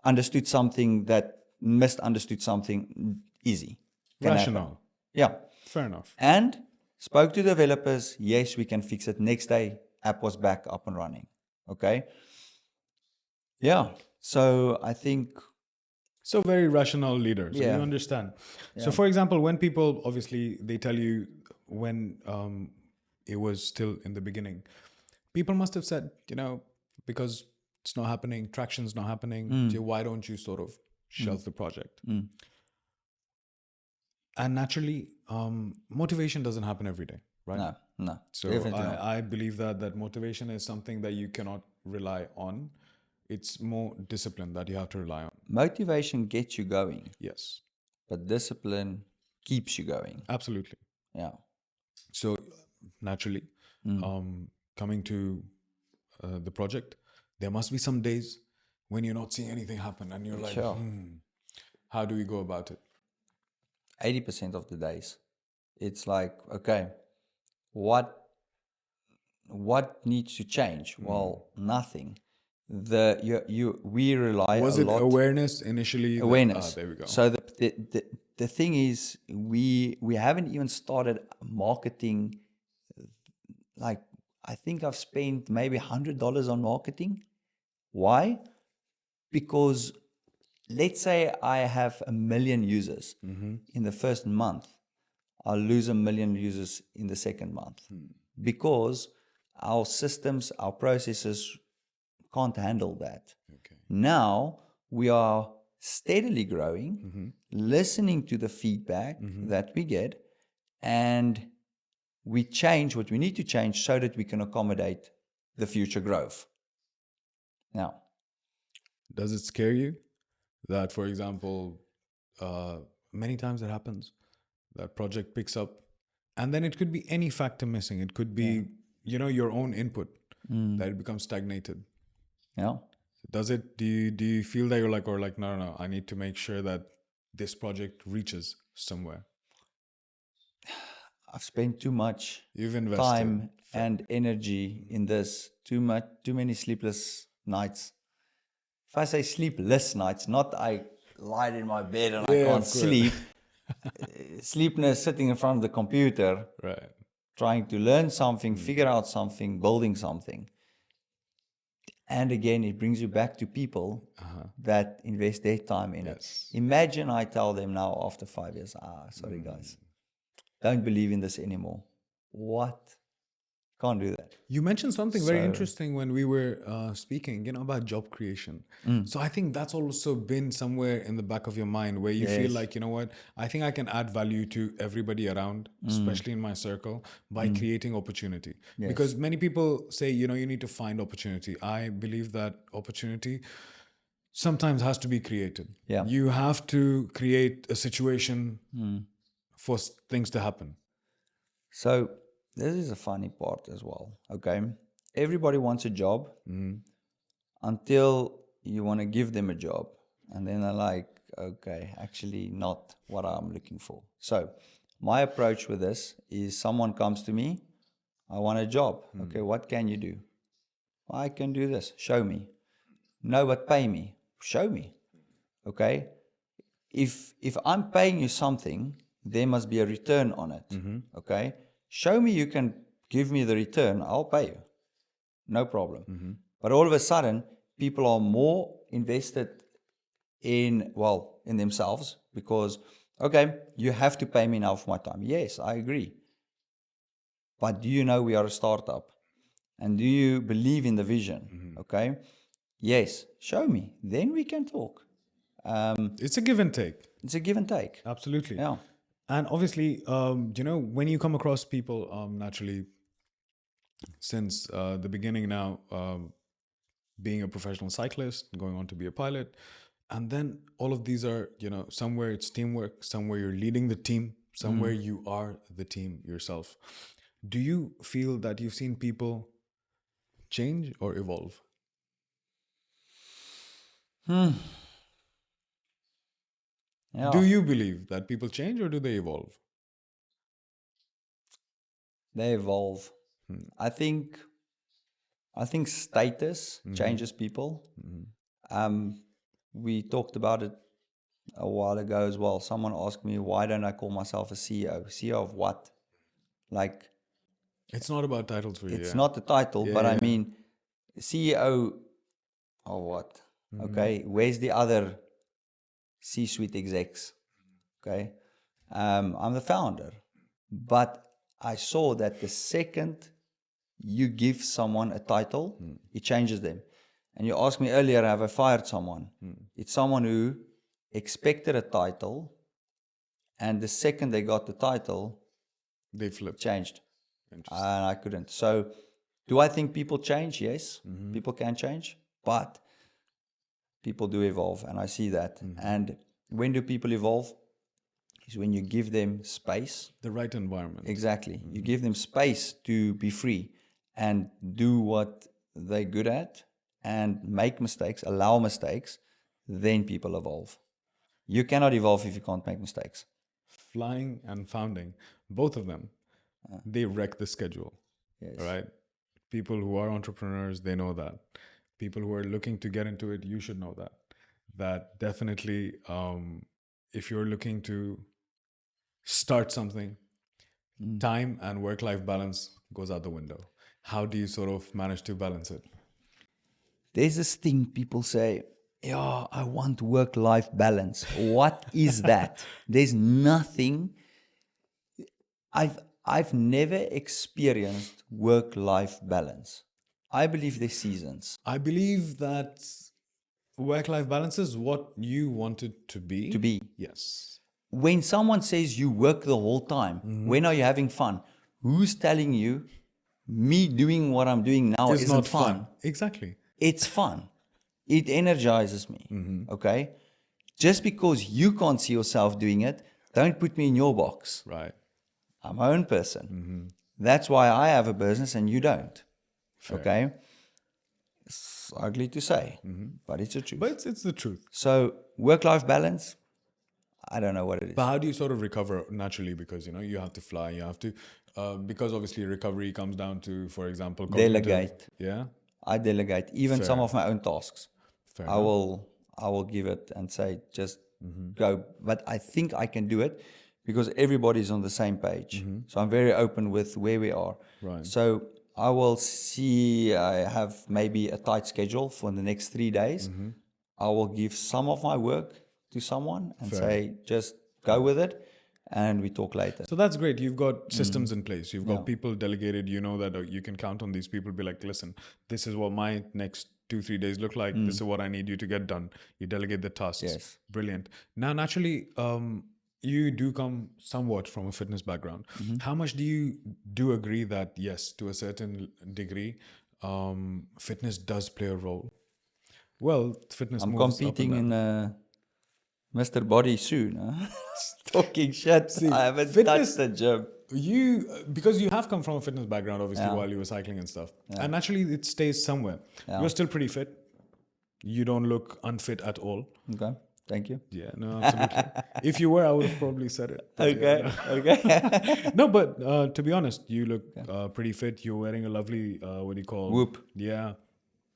understood something that misunderstood something, easy. Rational. Happen. Yeah. Fair enough. And spoke to developers, yes, we can fix it. Next day, app was back up and running. Okay. Yeah. So I think. So very rational leader. So you understand. So for example, when people, obviously, they tell you when it was still in the beginning, people must have said, because it's not happening, traction's not happening, so why don't you sort of shelve the project? And naturally, motivation doesn't happen every day, right? No. So I believe that motivation is something that you cannot rely on. It's more discipline that you have to rely on. Motivation gets you going. Yes. But discipline keeps you going. Absolutely. Yeah. So naturally, coming to the project, there must be some days when you're not seeing anything happen and you're like, how do we go about it? 80% of the days, it's like, okay, what needs to change? Well, nothing. We rely Was a it lot. awareness initially? Awareness. There we go. So the thing is, we haven't even started marketing. Like, I think I've spent maybe $100 on marketing. Why? Because let's say I have 1 million users in the first month, I'll lose 1 million users in the second month because our systems, our processes can't handle that. Okay. Now we are steadily growing, listening to the feedback that we get, and we change what we need to change so that we can accommodate the future growth. Now, does it scare you that, for example, many times it happens that project picks up and then it could be any factor missing? It could be, your own input, that it becomes stagnated. Yeah. Does it, do you feel that you're like, no, I need to make sure that this project reaches somewhere? I've spent too much You've invested time and energy in this, too many sleepless nights. If I say sleepless nights, not I lied in my bed and I can't sleep. Sleepiness, sitting in front of the computer, right, trying to learn something, figure out something, building something. And again, it brings you back to people that invest their time in it. Imagine I tell them now after 5 years, sorry guys, don't believe in this anymore. What Can't do that. You mentioned something very So- interesting when we were speaking, about job creation. So I think that's also been somewhere in the back of your mind where you feel Yes. like, what, I think I can add value to everybody around, especially in my circle, by creating opportunity. Yes. Because many people say, you need to find opportunity. I believe that opportunity sometimes has to be created. Yeah. You have to create a situation for things to happen. So this is a funny part as well. Okay, everybody wants a job until you want to give them a job, and then they're like, okay, actually not what I'm looking for. So my approach with this is, someone comes to me, I want a job. Okay, what can you do? I can do this. Show me. No, but pay me. Show me. Okay. If I'm paying you something, there must be a return on it. Okay. Show me you can give me the return, I'll pay you. No problem. But all of a sudden, people are more invested in themselves, because, okay, you have to pay me now for my time. Yes, I agree. But do you know we are a startup? And do you believe in the vision? Okay. Yes, show me. Then we can talk. It's a give and take. It's a give and take. Absolutely. Yeah. And obviously, when you come across people, naturally, since the beginning now, being a professional cyclist, going on to be a pilot, and then all of these are, somewhere it's teamwork, somewhere you're leading the team, somewhere you are the team yourself. Do you feel that you've seen people change or evolve? Yeah. Do you believe that people change or do they evolve? They evolve. I think status changes people. We talked about it a while ago as well. Someone asked me, why don't I call myself a CEO? CEO of what? Like, It's not about titles for you. it's yeah. not the title, Yeah, but I yeah. mean, CEO of what? Okay, where's the other C-suite execs? Okay, I'm the founder, but I saw that the second you give someone a title, it changes them. And you asked me earlier, have I fired someone? It's someone who expected a title, and the second they got the title, They flip. changed. Interesting. And I couldn't. So, do I think people change? Yes, people can change, but people do evolve, and I see that. And when do people evolve? Is when you give them space. The right environment. Exactly. You give them space to be free and do what they're good at and make mistakes, allow mistakes, then people evolve. You cannot evolve if you can't make mistakes. Flying and founding, both of them, they wreck the schedule. Yes. Right? People who are entrepreneurs, they know that. People who are looking to get into it, you should know that. That definitely, if you're looking to start something, time and work-life balance goes out the window. How do you sort of manage to balance it? There's this thing people say, yeah, I want work-life balance. What is that? There's nothing. I've never experienced work-life balance. I believe there's seasons. I believe that work-life balance is what you want it to be. To be. Yes. When someone says you work the whole time, when are you having fun? Who's telling you me doing what I'm doing now It's isn't not fun? Exactly. It's fun. It energizes me. Okay? Just because you can't see yourself doing it, don't put me in your box. Right. I'm my own person. That's why I have a business and you don't. Fair. Okay? It's ugly to say, but it's the truth. But it's the truth. So, work-life balance, I don't know what it is. But how do you sort of recover naturally? Because, you have to fly, you have to, because obviously recovery comes down to, for example, Delegate. Yeah. I delegate even some Fair. of my own tasks. Fair I will give it and say, just go. But I think I can do it because everybody's on the same page. So I'm very open with where we are. Right. So I will see, I have maybe a tight schedule for the next 3 days. I will give some of my work to someone and Fair. say, just go with it. and we talk later. So that's great. You've got systems in place. You've got Yeah. people delegated. You know that you can count on these people. Be like, listen, this is what my next 2-3 days look like. This is what I need you to get done. You delegate the tasks. Yes. Brilliant. Now, naturally, you do come somewhat from a fitness background. How much do you agree that, yes, to a certain degree, fitness does play a role? Well, fitness I'm moves competing up and down. in Mr. Body soon. Huh? Talking shit. I haven't fitness- touched the gym. Because you have come from a fitness background, obviously, while you were cycling and stuff, and naturally it stays somewhere. You're still pretty fit. You don't look unfit at all. Okay. Thank you. Yeah, no, absolutely. If you were, I would have probably said it. But Okay. Okay. no, but to be honest, you look pretty fit. You're wearing a lovely, what do you call? Whoop. Yeah,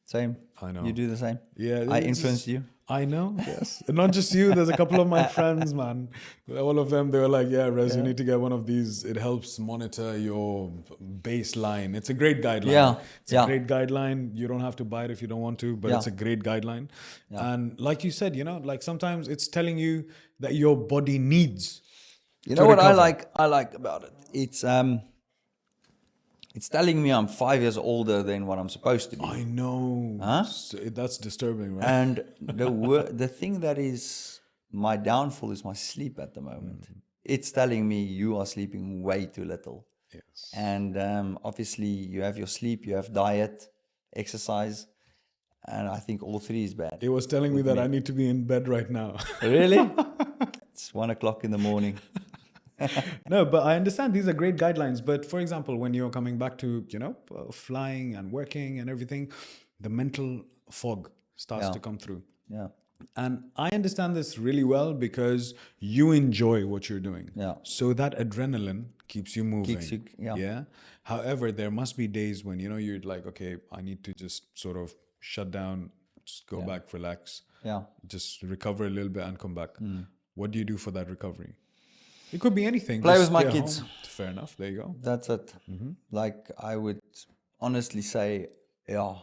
Same. I know. You do the same. Yeah, I it's influenced just- you. I know, yes. And not just you, there's a couple of my friends, man. All of them, they were like, yeah, Rez, you need to get one of these. It helps monitor your baseline. It's a great guideline. Yeah, It's a great guideline. You don't have to buy it if you don't want to, but it's a great guideline. And like you said, like sometimes it's telling you that your body needs. You to know what recover. I like about it? It's telling me I'm 5 years older than what I'm supposed to be. I know. Huh? That's disturbing, right? And the thing that is my downfall is my sleep at the moment. It's telling me you are sleeping way too little. Yes. And obviously you have your sleep, you have diet, exercise, and I think all three is bad. It was telling me that I need to be in bed right now. Really? It's 1 o'clock in the morning. No, but I understand these are great guidelines. But for example, when you're coming back to, flying and working and everything, the mental fog starts to come through. Yeah. And I understand this really well because you enjoy what you're doing. Yeah. So that adrenaline keeps you moving. Keeps you- yeah. However, there must be days when, you're like, okay, I need to just sort of shut down, just go back, relax, Yeah. just recover a little bit and come back. What do you do for that recovery? It could be anything. Play Just with my stay at kids. home. Fair enough. There you go. That's it. Like I would honestly say, they're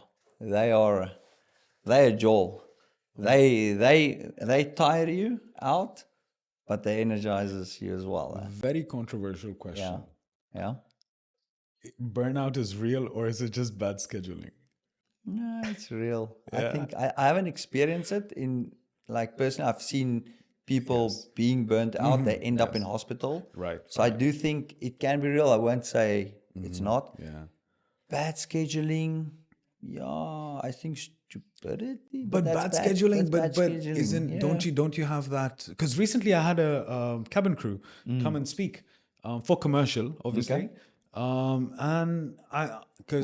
Joel. They tire you out, but they energizes you as well. Very controversial question. Yeah. Burnout is real or is it just bad scheduling? No, it's real. I think I haven't experienced it in like personally. I've seen people being burnt out. They end up in hospital. Right. So I do think it can be real. I won't say it's not. Yeah. Bad scheduling. Yeah, I think stupidity. But that's bad scheduling, that's but bad scheduling. isn't don't you have that? Because recently I had a cabin crew come and speak for commercial, obviously. And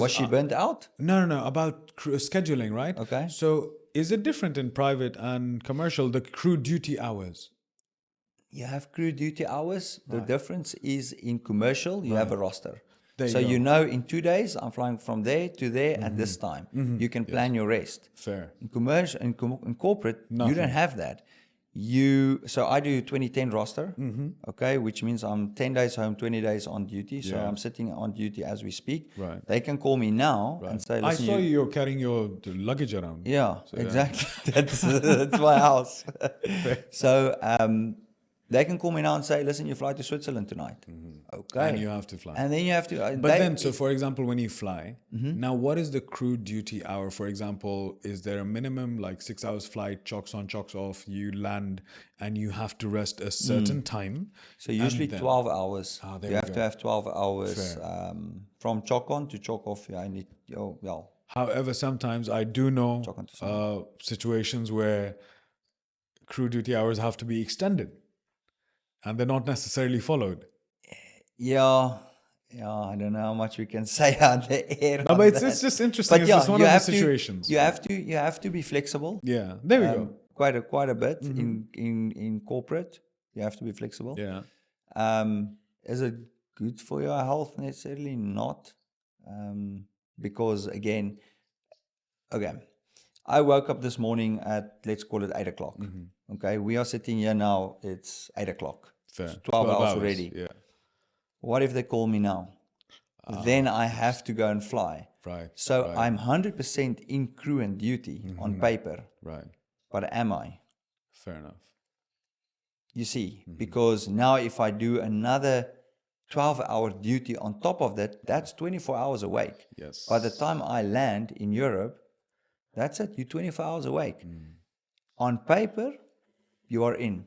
Was she burnt out? No, about scheduling, right? Okay. So is it different in private and commercial, the crew duty hours? You have crew duty hours. The difference is in commercial, you have a roster. There So you you go. know in 2 days, I'm flying from there to there at this time. You can plan your rest. Fair. In commercial, in corporate, you Nothing. don't have that. So I do 20-10 roster, okay, which means I'm 10 days home, 20 days on duty. So I'm sitting on duty as we speak. Right. They can call me now and say, I listen, saw you're carrying your luggage around. Yeah, exactly. That's my house. So they can call me now and say, listen, you fly to Switzerland tonight. Okay. And you have to fly. And then you have to. But then, so for example, when you fly, now what is the crew duty hour? For example, is there a minimum like 6 hours flight, chocks on, chocks off, you land and you have to rest a certain time? So usually and then- 12 hours. there You we have go. to have 12 hours from chock on to chock off. Yeah, I need. However, sometimes I do know Chock on to situations where crew duty hours have to be extended and they're not necessarily followed. Yeah, I don't know how much we can say on the air. No, on but it's that. just interesting. It's yeah, just one you of the have to- situations. You have to be flexible. Yeah, there we go. Quite a bit in corporate. You have to be flexible. Yeah. Is it good for your health? Necessarily not, because again, I woke up this morning at, let's call it 8 o'clock. Okay, we are sitting here now. It's 8 o'clock. Fair. It's 12 hours already. Yeah. What if they call me now? Then I have to go and fly. Right. So right, I'm 100% in crew and duty on paper, right. but am I? Fair enough. You see, because now if I do another 12-hour duty on top of that, that's 24 hours awake. Yes. By the time I land in Europe, that's it. You're 24 hours awake. On paper, you are in.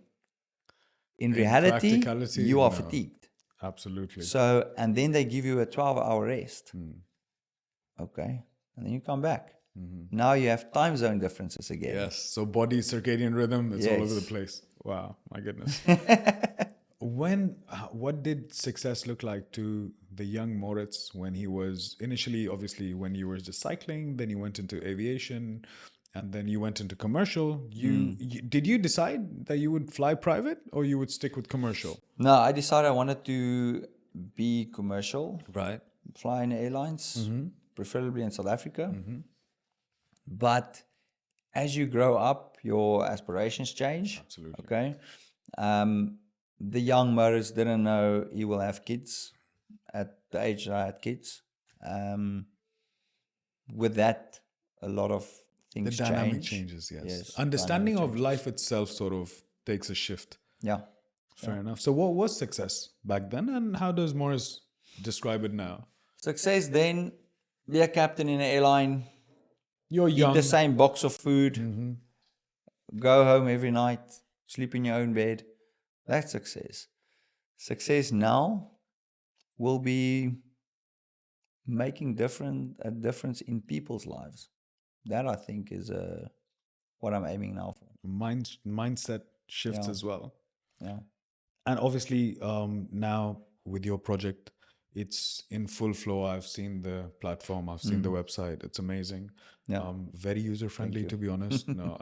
In reality, practicality, you are no. fatigued. Absolutely. So, and then they give you a 12-hour rest. Okay. And then you come back. Now you have time zone differences again. Yes. So body circadian rhythm, it's all over the Yes. place. Wow, my goodness. What did success look like to the young Mauritz when he was initially, obviously, when you were just cycling, then you went into aviation, and then you went into commercial? Did you decide that you would fly private or you would stick with commercial? No, I decided I wanted to be commercial, Right. fly in airlines, preferably in South Africa. But as you grow up, your aspirations change. Absolutely. Okay. The young Mauritz didn't know he will have kids at the age that I had kids. With that, a lot of The things dynamic change. changes, yes. Yes, Understanding dynamic of life itself sort of takes a shift. Yeah. Fair enough. So what was success back then, and how does Morris describe it now? Success then, be a captain in an airline, You're eat young. the same box of food, go home every night, sleep in your own bed. That's success. Success now will be making a difference in people's lives. That I think is what I'm aiming now for. Mindset shifts Yeah. as well. Yeah. And obviously, now with your project, it's in full flow. I've seen the platform, I've seen the website. It's amazing. Yeah. Very user friendly, you. to be honest. No,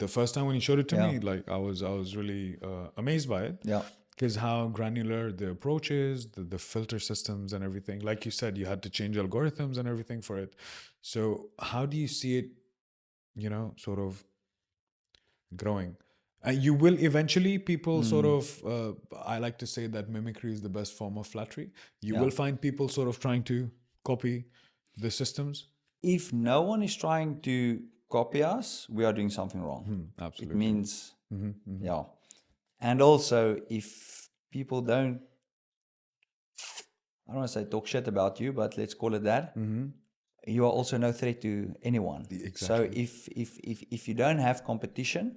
the first time when you showed it to Yeah. me, like I was really amazed by it. Yeah. Because how granular the approach is, the filter systems and everything. Like you said, you had to change algorithms and everything for it. So how do you see it, sort of growing? You will eventually, people sort of, I like to say that mimicry is the best form of flattery. You Yeah. will find people sort of trying to copy the systems. If no one is trying to copy us, we are doing something wrong. Absolutely. It means, yeah. And also, if people don't, I don't want to say talk shit about you, but let's call it that. You are also no threat to anyone. So Exactly. if you don't have competition,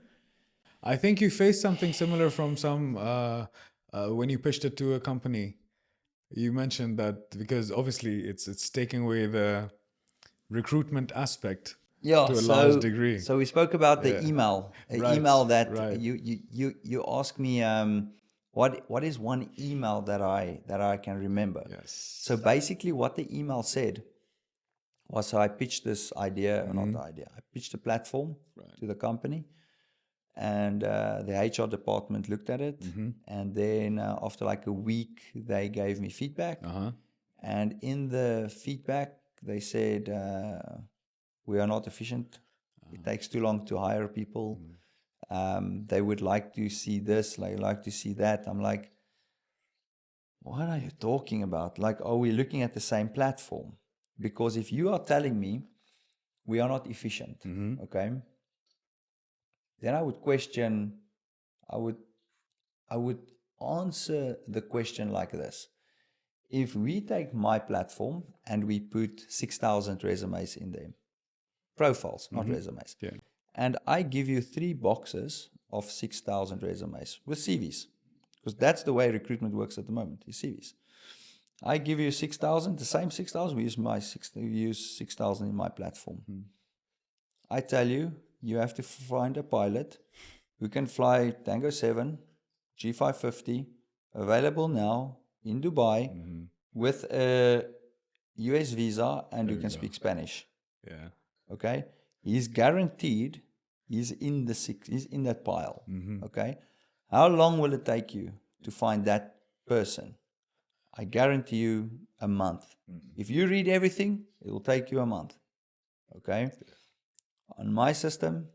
I think you faced something similar from some when you pitched it to a company. You mentioned that because obviously it's taking away the recruitment aspect to a large degree. So we spoke about the email, Right, email that right. you asked me. What is one email that I can remember? Yes. So basically, what the email said was, so I pitched this idea, or not the idea. I pitched a platform to the company, and the HR department looked at it, and then after like a week, they gave me feedback. And in the feedback, they said, we are not efficient. It takes too long to hire people. They would like to see this, like to see that. I'm like, what are you talking about? Like, are we looking at the same platform? Because if you are telling me we are not efficient, okay, then I would question, I would answer the question like this. If we take my platform and we put 6,000 resumes in there, profiles, not resumes, Yeah. and I give you 3 boxes of 6,000 resumes with CVs, because that's the way recruitment works at the moment, is CVs. I give you 6,000, the same 6,000, we use 6,000 in my platform. I tell you, you have to find a pilot who can fly Tango 7, G550, available now in Dubai with a US visa, and who can speak Spanish. Yeah. Okay, he's guaranteed he's in that pile. Okay, how long will it take you to find that person? I guarantee you a month. If you read everything, it will take you a month. Okay, on my system,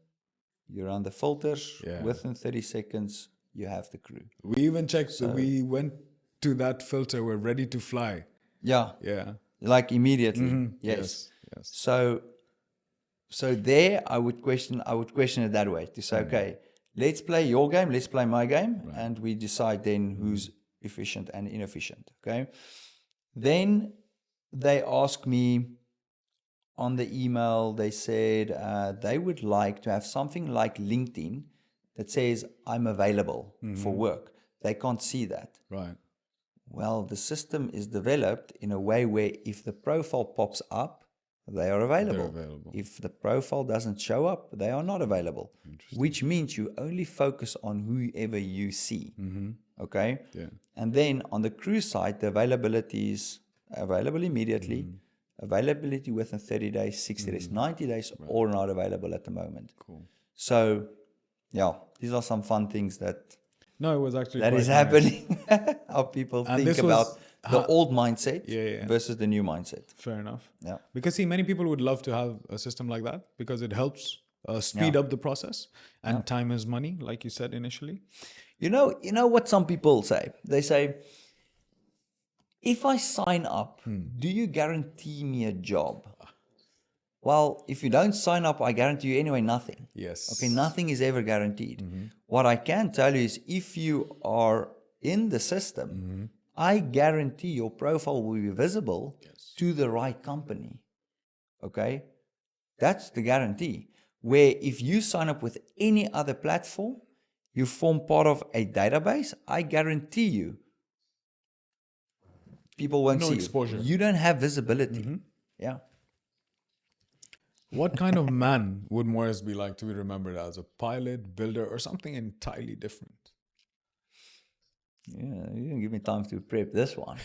you run the filters. Within 30 seconds, you have the crew. We even checked. We went to that filter. We're ready to fly. Yeah, Yeah. like immediately. Yes. Yes. So there, I would question it that way, to say, okay, let's play your game, let's play my game, and we decide then who's efficient and inefficient. Okay. Then they asked me on the email, they said they would like to have something like LinkedIn that says I'm available for work. They can't see that. Right. Well, the system is developed in a way where if the profile pops up, they are available. They're available. If the profile doesn't show up, they are not available, which means you only focus on whoever you see. Okay? Yeah. And then on the crew side, the availability is available immediately, availability within 30 days, 60 days, 90 days, or not available at the moment. Cool. So, yeah, these are some fun things that No, it was actually that quite is nice. happening. How people And think this was about the old mindset Yeah. versus the new mindset. Fair enough. Yeah. Because see, many people would love to have a system like that because it helps speed up the process, and time is money, like you said initially. You know what some people say? They say, if I sign up, do you guarantee me a job? Well, if you don't sign up, I guarantee you anyway nothing. Yes. Okay, nothing is ever guaranteed. What I can tell you is if you are in the system, I guarantee your profile will be visible to the right company. Okay? That's the guarantee. Where if you sign up with any other platform, you form part of a database, I guarantee you, people won't No see exposure. you. You don't have visibility. Yeah. What kind of man would Morris be like to be remembered as? A pilot, builder, or something entirely different? Yeah, you didn't give me time to prep this one.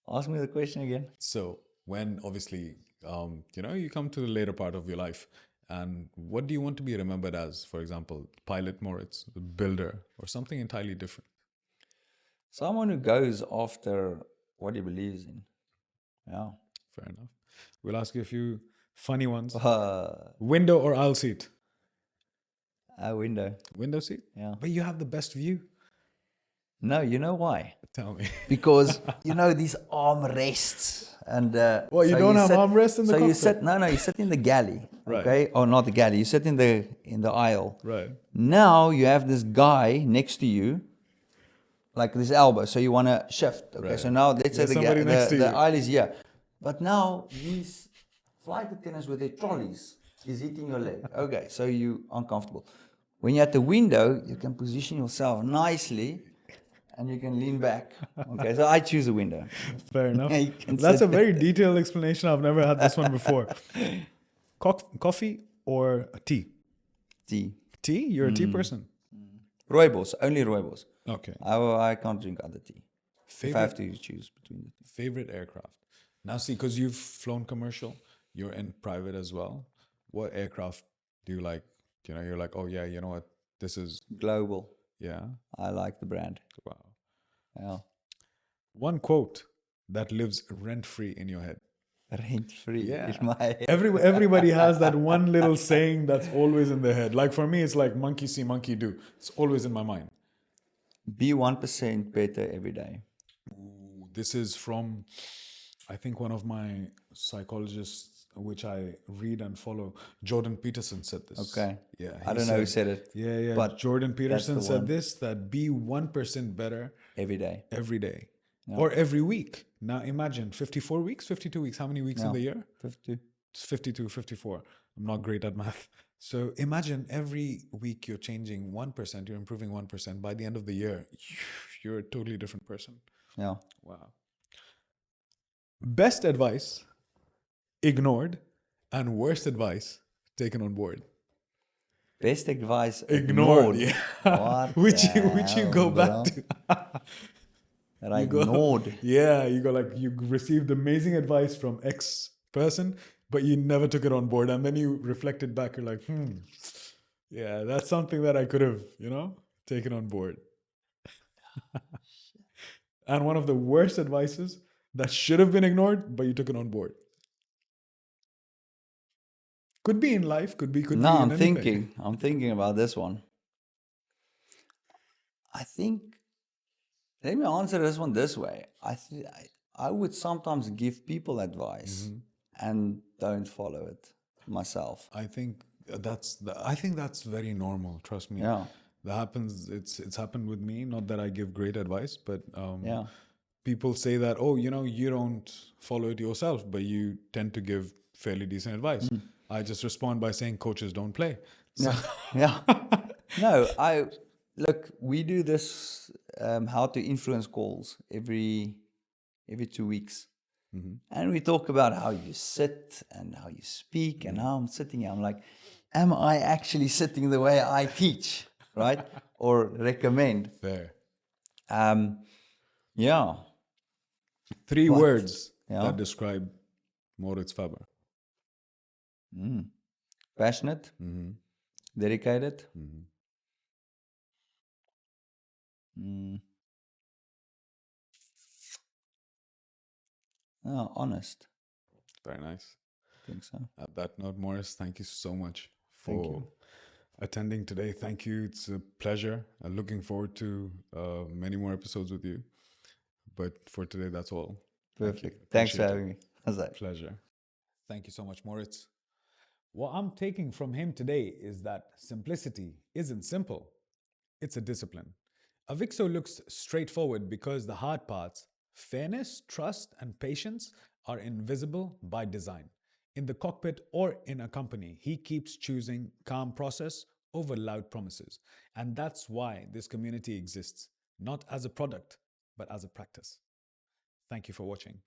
Ask me the question again. So when obviously, you come to the later part of your life, and what do you want to be remembered as? For example, pilot Mauritz, builder, or something entirely different? Someone who goes after what he believes in. Yeah. Fair enough. We'll ask you a few funny ones. Window or aisle seat? A window. Window seat? Yeah. But you have the best view. No, you know why? Tell me. Because these armrests and Well, you don't have armrests in the cockpit? you sit you sit in the galley, Right. okay? Or not the galley, you sit in the aisle. Right. Now you have this guy next to you, like this elbow, so you want to shift. Okay, Right. so now let's say There's somebody next to the you. aisle is here, but now these flight attendants with their trolleys is hitting your leg. Okay, so you uncomfortable. When you're at the window, you can position yourself nicely, and you can lean back. Okay, so I choose a window. Fair enough. You can That's sit a very detailed explanation. I've never had this one before. Coffee or tea? Tea. Tea? You're a tea person? Rooibos, only rooibos. Okay. I can't drink other tea. If I have Favorite, to choose between the two. favorite aircraft? Now see, because you've flown commercial, you're in private as well. What aircraft do you like? You're like, oh yeah, you know what? This is, Global. yeah. I like the brand. Wow. Yeah. One quote that lives rent-free in your head. Rent-free Yeah. in my head. Everybody has that one little saying that's always in their head. Like for me, it's like monkey see, monkey do. It's always in my mind. Be 1% better every day. This is from, I think, one of my psychologists, which I read and follow. Jordan Peterson said this. Okay. Yeah. I don't know who said it. Yeah. but Jordan Peterson the said one. this, that be 1% better Every day. every day or every week. Now imagine 54 weeks, 52 weeks. How many weeks in the year? 50. It's 52, 54. I'm not great at math. So imagine every week you're changing 1%, you're improving 1%. By the end of the year, you're a totally different person. Yeah. Wow. Best advice ignored and worst advice taken on board. Best advice Ignored. ignored. Yeah. What which the you hell, go back bro? to. That I You go- ignored. Yeah, you go like you received amazing advice from X person, but you never took it on board, and then you reflected back. You're like, yeah, that's something that I could have, taken on board. And one of the worst advices that should have been ignored, but you took it on board. Could be in life, could be No, in I'm anything. thinking about this one. Let me answer this one this way. I would sometimes give people advice and don't follow it myself. I think I think that's very normal. Trust me. Yeah, That happens. It's happened with me. Not that I give great advice, but yeah, people say that, oh, you don't follow it yourself, but you tend to give fairly decent advice. I just respond by saying coaches don't play. So yeah, yeah. No, look. We do this how to influence calls every 2 weeks. And we talk about how you sit and how you speak and how I'm sitting here. I'm like, am I actually sitting the way I teach, right? Or recommend? fair. Yeah. 3 What? words Yeah. that describe Mauritz Faber. Passionate, dedicated, honest. Very nice. I think so. At that note, Morris, thank you so much Thank for you. attending today. Thank you. It's a pleasure. I'm looking forward to many more episodes with you. But for today, that's all. Thank you. Perfect. Thanks for Appreciate having me. How's that? Pleasure. Thank you so much, Moritz. What I'm taking from him today is that simplicity isn't simple, it's a discipline. Avixoo looks straightforward because the hard parts, fairness, trust, and patience, are invisible by design. In the cockpit or in a company, he keeps choosing calm process over loud promises. And that's why this community exists, not as a product, but as a practice. Thank you for watching.